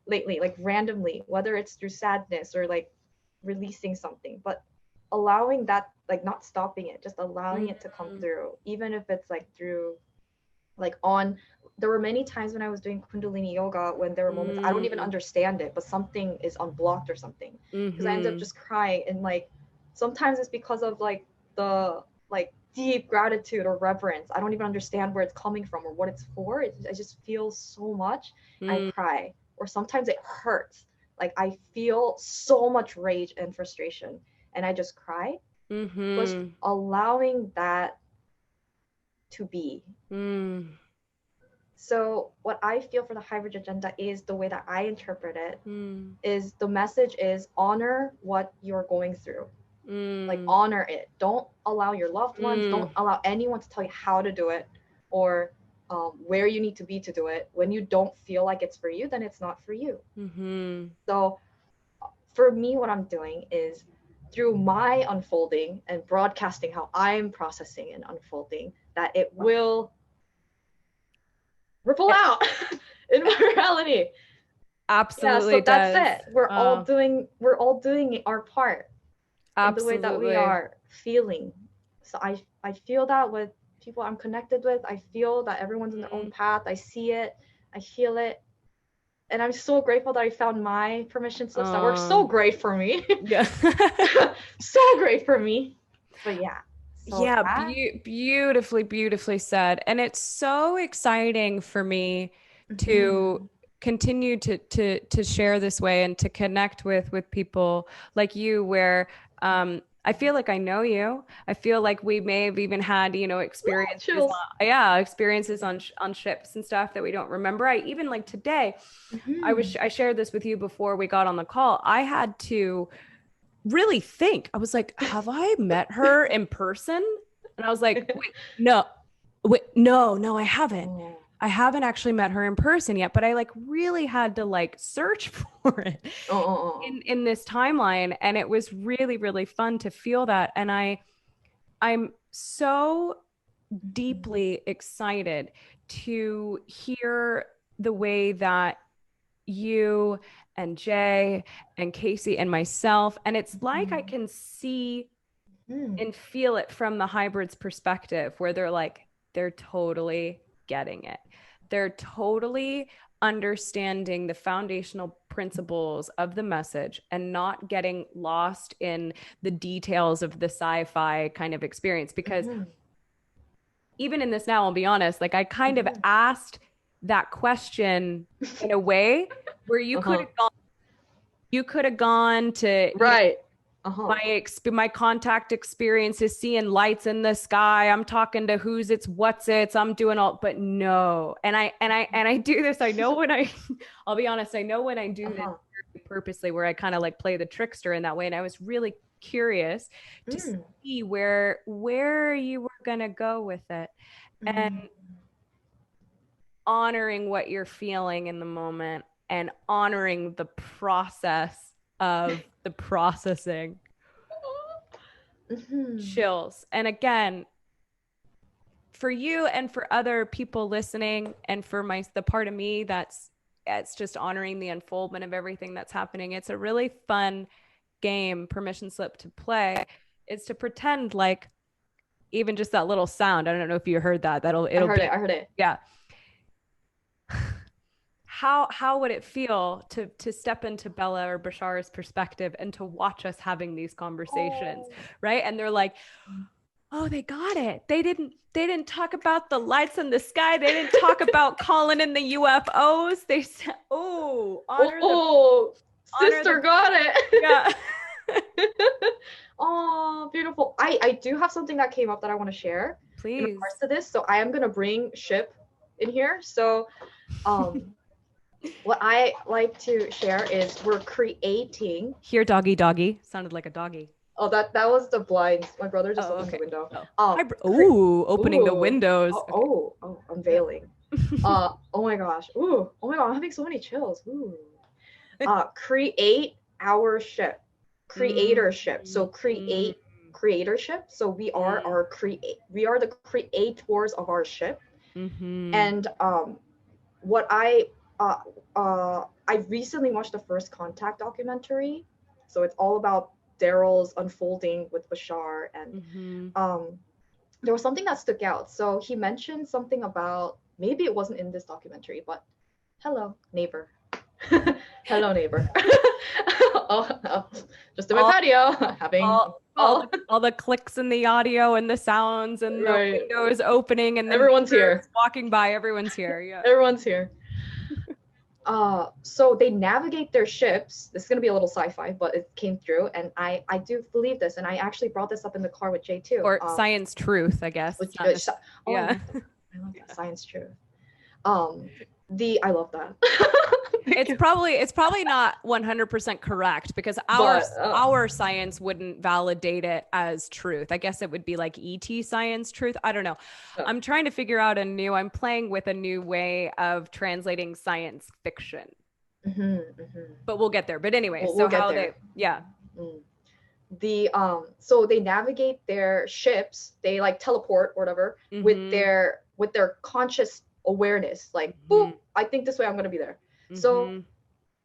Speaker 3: lately, like randomly, whether it's through sadness or like releasing something, but allowing that, like not stopping it, just allowing it to come through, even if it's like through, like on, there were many times when I was doing Kundalini yoga when there were moments I don't even understand it, but something is unblocked or something, because I ended up just crying. And like sometimes it's because of like the like deep gratitude or reverence. I don't even understand where it's coming from or what it's for. I just feel so much. I cry. Or sometimes it hurts. Like I feel so much rage and frustration, and I just cry. Just allowing that to be. So what I feel for the hybrid agenda is, the way that I interpret it, is the message is honor what you're going through. Like honor it. Don't allow your loved ones, don't allow anyone to tell you how to do it, or where you need to be to do it. When you don't feel like it's for you, then it's not for you. So for me, what I'm doing is, through my unfolding and broadcasting how I'm processing and unfolding, that it will ripple out in reality.
Speaker 2: Absolutely.
Speaker 3: Yeah, so that's it. We're all doing our part.
Speaker 2: Absolutely.
Speaker 3: In the way that we are feeling. So I feel that with people I'm connected with. I feel that everyone's in their own path. I see it. I feel it. And I'm so grateful that I found my permission slips that work so great for me.
Speaker 2: Yeah.
Speaker 3: So great for me. But yeah. So
Speaker 2: yeah, beautifully said. And it's so exciting for me to continue to share this way and to connect with people like you, where I feel like I know you. I feel like we may have even had, experiences experiences on ships and stuff that we don't remember. I even, like today, I shared this with you before we got on the call. I had to really think. I was like, have I met her in person? And I was like, no, I haven't. I haven't actually met her in person yet, but I like really had to like search for it in this timeline. And it was really, really fun to feel that. And I'm so deeply excited to hear the way that you and Jay and Casey and myself, and it's like I can see and feel it from the hybrids perspective, where they're totally getting it. They're totally understanding the foundational principles of the message and not getting lost in the details of the sci-fi kind of experience. Because even in this now, I'll be honest, like I kind of asked that question in a way where you could have gone to my contact experiences, seeing lights in the sky. I'm talking to what's it's, I'm doing all, but no. And I do this. I know when I'll be honest, I know when I do this purposely, where I kind of like play the trickster in that way. And I was really curious to see where you were going to go with it, and honoring what you're feeling in the moment and honoring the process of the processing. Chills. And again, for you and for other people listening, and for the part of me it's just honoring the unfoldment of everything that's happening. It's a really fun game, permission slip, to play. It's to pretend like, even just that little sound, I don't know if you heard that. I heard it. Yeah. how would it feel to step into Bella or Bashar's perspective and to watch us having these conversations, right? And they're like, oh, they got it. They didn't talk about the lights in the sky. They didn't talk about calling in the UFOs. They said, oh,
Speaker 3: sister got it.
Speaker 2: Yeah.
Speaker 3: Oh, beautiful. I do have something that came up that I want to share in
Speaker 2: Please.
Speaker 3: regards to this. So I am gonna bring ship in here. So what I like to share is we're creating.
Speaker 2: Here, doggy, doggy. Sounded like a doggy.
Speaker 3: Oh, that was the blinds. My brother just opened
Speaker 2: Okay.
Speaker 3: the window.
Speaker 2: Opening the windows.
Speaker 3: Unveiling. Oh my gosh. Oh my god, I'm having so many chills. Create our ship. Creatorship. So creatorship. So we are the creators of our ship. And what I recently watched the First Contact documentary. So it's all about Darryl's unfolding with Bashar, and there was something that stuck out. So he mentioned something about, maybe it wasn't in this documentary, but hello neighbor. Hello neighbor. Just in my patio, having
Speaker 2: all the clicks in the audio and the sounds and the windows opening and
Speaker 3: everyone's here
Speaker 2: walking by. Everyone's here. Yeah,
Speaker 3: everyone's here. So they navigate their ships. This is going to be a little sci-fi, but it came through, and I do believe this, and I actually brought this up in the car with Jay too.
Speaker 2: Or science truth, I guess.
Speaker 3: I love that, science truth. I love that.
Speaker 2: It's probably not 100% correct, because our science wouldn't validate it as truth. I guess it would be like ET science truth. I don't know. I'm trying to figure out I'm playing with a new way of translating science fiction. But we'll get there. But anyway, so
Speaker 3: they navigate their ships, they like teleport or whatever with their conscious awareness, like boom, I think this way, I'm going to be there. So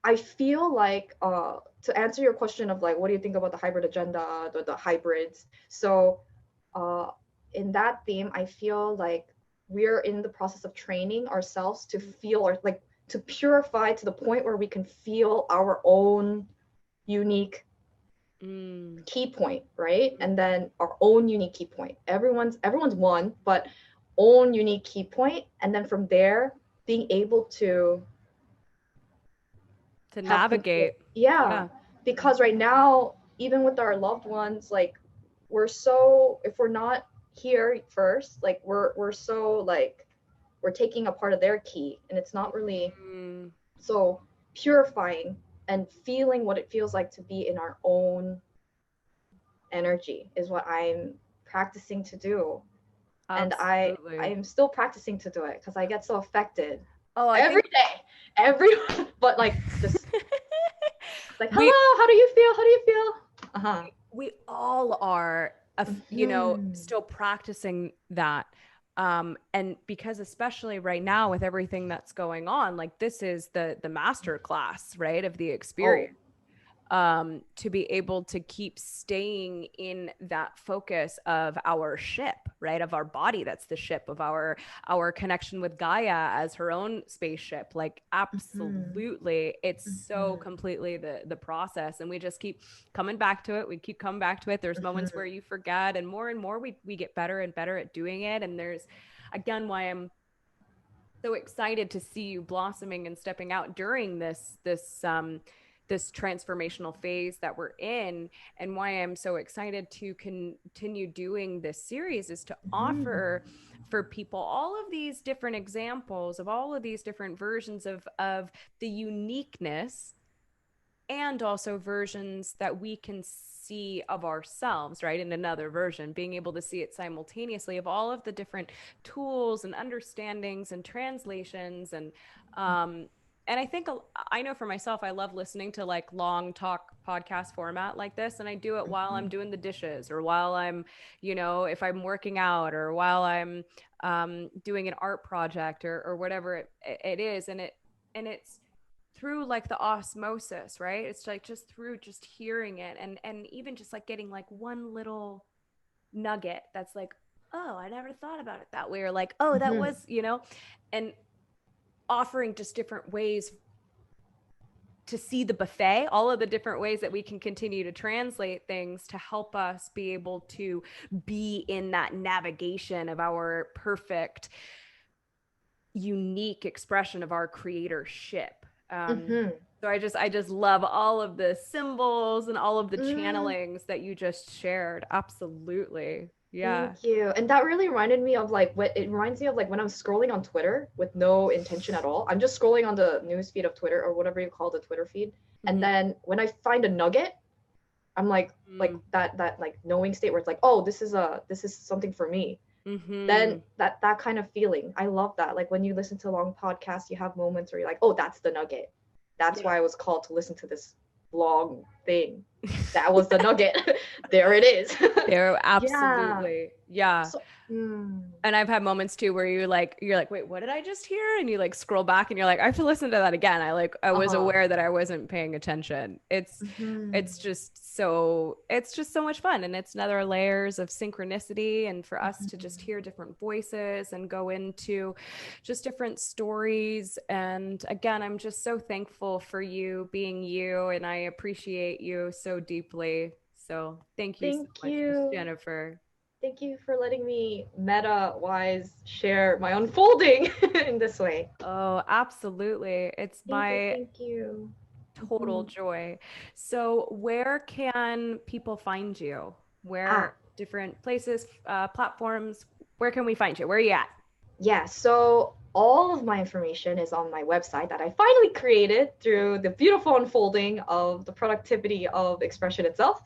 Speaker 3: I feel like to answer your question of like, what do you think about the hybrid agenda, the hybrids? So in that theme, I feel like we're in the process of training ourselves to feel, or like to purify to the point where we can feel our own unique key point, right? And then our own unique key point. Everyone's one, but own unique key point, and then from there being able to
Speaker 2: navigate.
Speaker 3: Because right now, even with our loved ones, like if we're not here first, like we're so like we're taking a part of their key, and it's not really so purifying and feeling what it feels like to be in our own energy is what I'm practicing to do. Absolutely. And I am still practicing to do it because I get so affected every day, but like just like, hello, how do you feel?
Speaker 2: We all are, still practicing that. And because especially right now with everything that's going on, like this is the master class, right, of the experience. To be able to keep staying in that focus of our ship, right, of our body, that's the ship of our connection with Gaia as her own spaceship. Like absolutely, it's so completely the process, and we just keep coming back to it. We keep coming back to it. There's moments where you forget, and more we get better and better at doing it. And there's again why I'm so excited to see you blossoming and stepping out during this transformational phase that we're in, and why I'm so excited to continue doing this series is to offer for people all of these different examples of all of these different versions of the uniqueness, and also versions that we can see of ourselves, right, in another version, being able to see it simultaneously of all of the different tools and understandings and translations. And I think, I know for myself, I love listening to like long talk podcast format like this. And I do it while I'm doing the dishes, or while I'm, if I'm working out, or while I'm doing an art project, or whatever it is. And it's through like the osmosis, right? It's like just through just hearing it, and even just like getting like one little nugget that's like, oh, I never thought about it that way. Or like, oh, that was, and offering just different ways to see the buffet, all of the different ways that we can continue to translate things to help us be able to be in that navigation of our perfect, unique expression of our creatorship. So I just love all of the symbols and all of the channelings that you just shared. Absolutely. Yeah.
Speaker 3: Thank you. And that really reminded me of like what it reminds me of like when I'm scrolling on Twitter with no intention at all. I'm just scrolling on the news feed of Twitter or whatever you call the Twitter feed. And then when I find a nugget, I'm like that like knowing state where it's like, oh, this is something for me. Then that kind of feeling. I love that. Like when you listen to a long podcast, you have moments where you're like, oh, that's the nugget. That's why I was called to listen to this long thing. That was the nugget. There it is.
Speaker 2: There, absolutely. Yeah.
Speaker 3: So,
Speaker 2: and I've had moments too where you're like, wait, what did I just hear? And you like scroll back and you're like, I have to listen to that again. I was aware that I wasn't paying attention. It's just so much fun. And it's another layers of synchronicity, and for us to just hear different voices and go into just different stories. And again, I'm just so thankful for you being you, and I appreciate you so deeply. So thank you so much, Jennifer.
Speaker 3: Thank you for letting me meta-wise share my unfolding in this way.
Speaker 2: Oh, absolutely. It's
Speaker 3: Thank you.
Speaker 2: Total joy. So where can people find you? Where different places, platforms, where can we find you? Where are you at?
Speaker 3: Yeah, so all of my information is on my website that I finally created through the beautiful unfolding of the productivity of expression itself.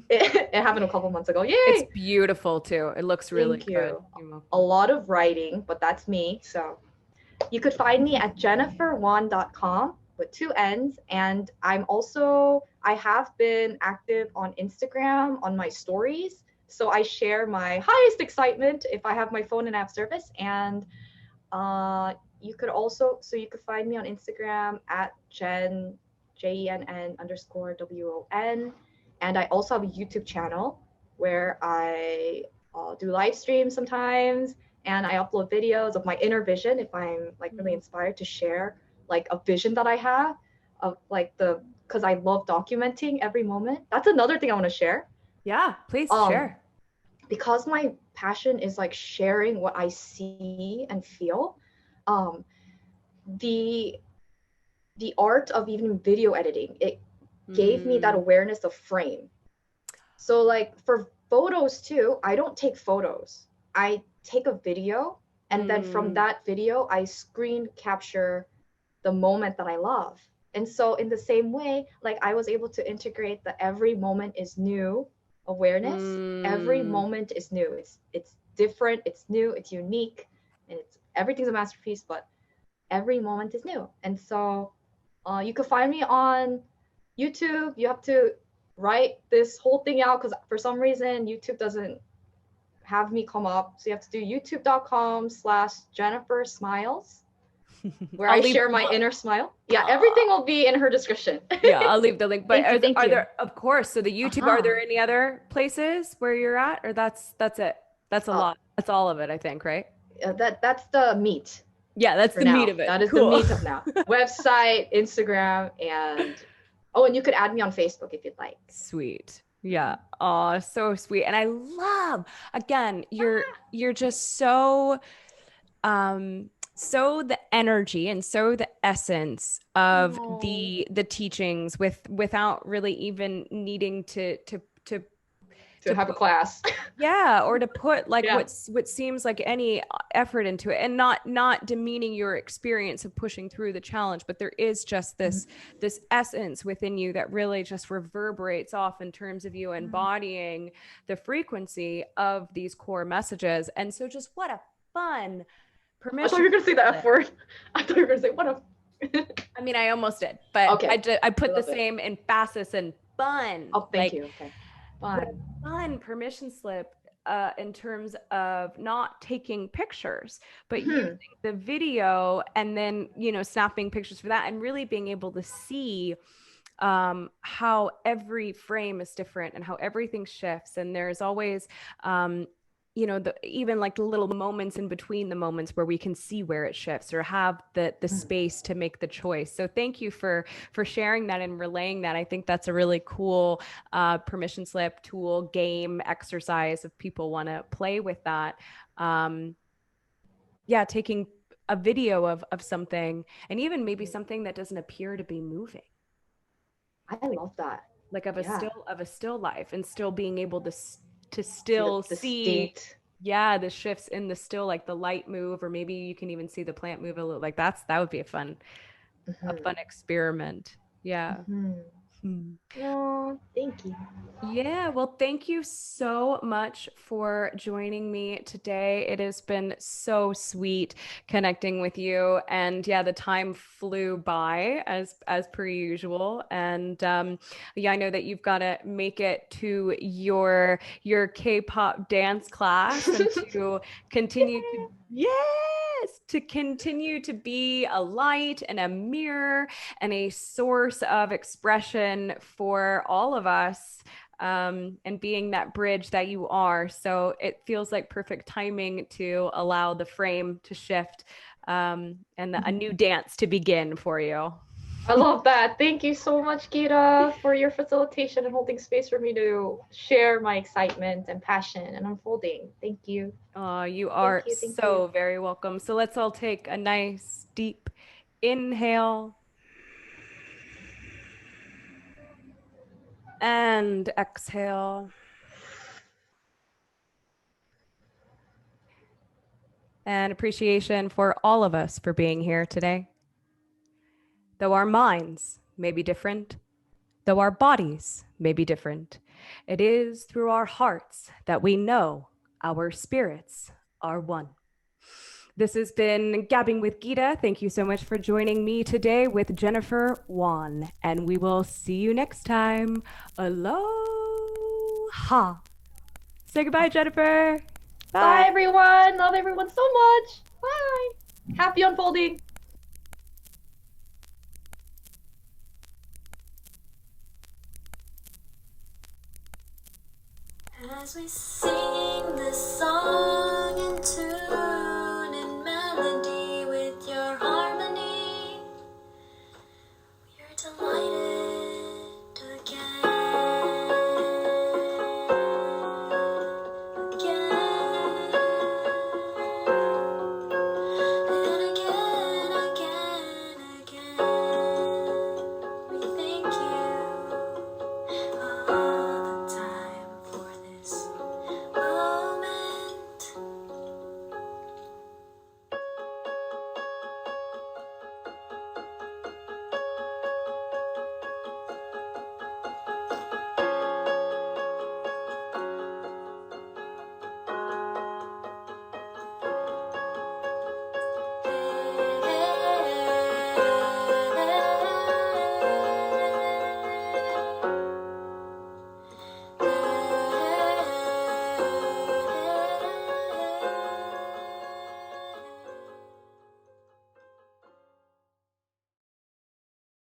Speaker 3: It happened a couple months ago. Yay!
Speaker 2: It's beautiful too. It looks really good.
Speaker 3: A lot of writing, but that's me. So you could find me at jenniferwan.com with 2 N's. And I have been active on Instagram on my stories. So I share my highest excitement if I have my phone and app service. And you could find me on Instagram at Jenn _WON. And I also have a YouTube channel where I do live streams sometimes, and I upload videos of my inner vision if I'm like really inspired to share like a vision that I have of like because I love documenting every moment. That's another thing I want to share.
Speaker 2: Yeah, please share.
Speaker 3: Because my passion is like sharing what I see and feel. The art of even video editing, it gave me that awareness of frame. So like for photos too, I don't take photos. I take a video, and then from that video, I screen capture the moment that I love. And so in the same way, like I was able to integrate the every moment is new awareness. Every moment is new. It's different, it's new, it's unique, and everything's a masterpiece, but every moment is new. And so you can find me on YouTube. You have to write this whole thing out because for some reason YouTube doesn't have me come up. So you have to do youtube.com/Jennifer Smiles, where I share my inner smile. Yeah, everything will be in her description.
Speaker 2: Yeah, I'll leave the link. But are there, of course, so the YouTube, are there any other places where you're at, or that's it? That's a lot. That's all of it, I think, right?
Speaker 3: That's the meat.
Speaker 2: Yeah, that's the meat of it.
Speaker 3: That is the meat of now. Website, Instagram, and you could add me on Facebook if you'd like.
Speaker 2: Sweet. Yeah. Oh, so sweet. And I love, again, you're just so the energy and so the essence of the teachings without really even needing to
Speaker 3: have a class.
Speaker 2: Yeah, or to put like what seems like any effort into it, and not demeaning your experience of pushing through the challenge, but there is just this essence within you that really just reverberates off in terms of you embodying the frequency of these core messages. And so just what a fun permission.
Speaker 3: I thought you were gonna say the F word. I thought you were gonna say what a
Speaker 2: I mean, I almost did, but okay. I put the same emphasis and fun.
Speaker 3: Oh, thank you. Okay.
Speaker 2: Fun permission slip in terms of not taking pictures, but using the video and then, snapping pictures for that, and really being able to see how every frame is different and how everything shifts. And there's always you know, even like the little moments in between the moments where we can see where it shifts or have the space to make the choice. So thank you for sharing that and relaying that. I think that's a really cool permission slip tool, game, exercise if people want to play with that. Yeah, taking a video of something, and even maybe something that doesn't appear to be moving,
Speaker 3: I love that.
Speaker 2: like
Speaker 3: Yeah.
Speaker 2: of a still life, and still being able to
Speaker 3: See
Speaker 2: still
Speaker 3: the
Speaker 2: see,
Speaker 3: state.
Speaker 2: yeah, the shifts in the still, like the light move, or maybe you can even see the plant move a little. Like that would be a fun experiment. Yeah.
Speaker 3: Hmm.
Speaker 2: Hmm.
Speaker 3: No, thank you.
Speaker 2: Yeah, well, thank you so much for joining me today. It has been so sweet connecting with you, and yeah, the time flew by as per usual. And yeah, I know that you've got to make it to your K-pop dance class and to continue to, yes, to continue to be a light and a mirror and a source of expression for all of us, and being that bridge that you are. So it feels like perfect timing to allow the frame to shift, and a new dance to begin for you.
Speaker 3: I love that. Thank you so much, Gita, for your facilitation and holding space for me to share my excitement and passion and unfolding. Thank you.
Speaker 2: You are
Speaker 3: Thank you. Thank you.
Speaker 2: so very welcome. So let's all take a nice deep inhale and exhale. And appreciation for all of us for being here today. Though our minds may be different, though our bodies may be different, it is through our hearts that we know our spirits are one. This has been Gabbing with Gita. Thank you so much for joining me today with Jennifer Wan, and we will see you next time. Aloha. Say goodbye, Jennifer.
Speaker 3: Bye, everyone. Love everyone so much. Bye. Happy unfolding.
Speaker 1: As we sing this song in tune.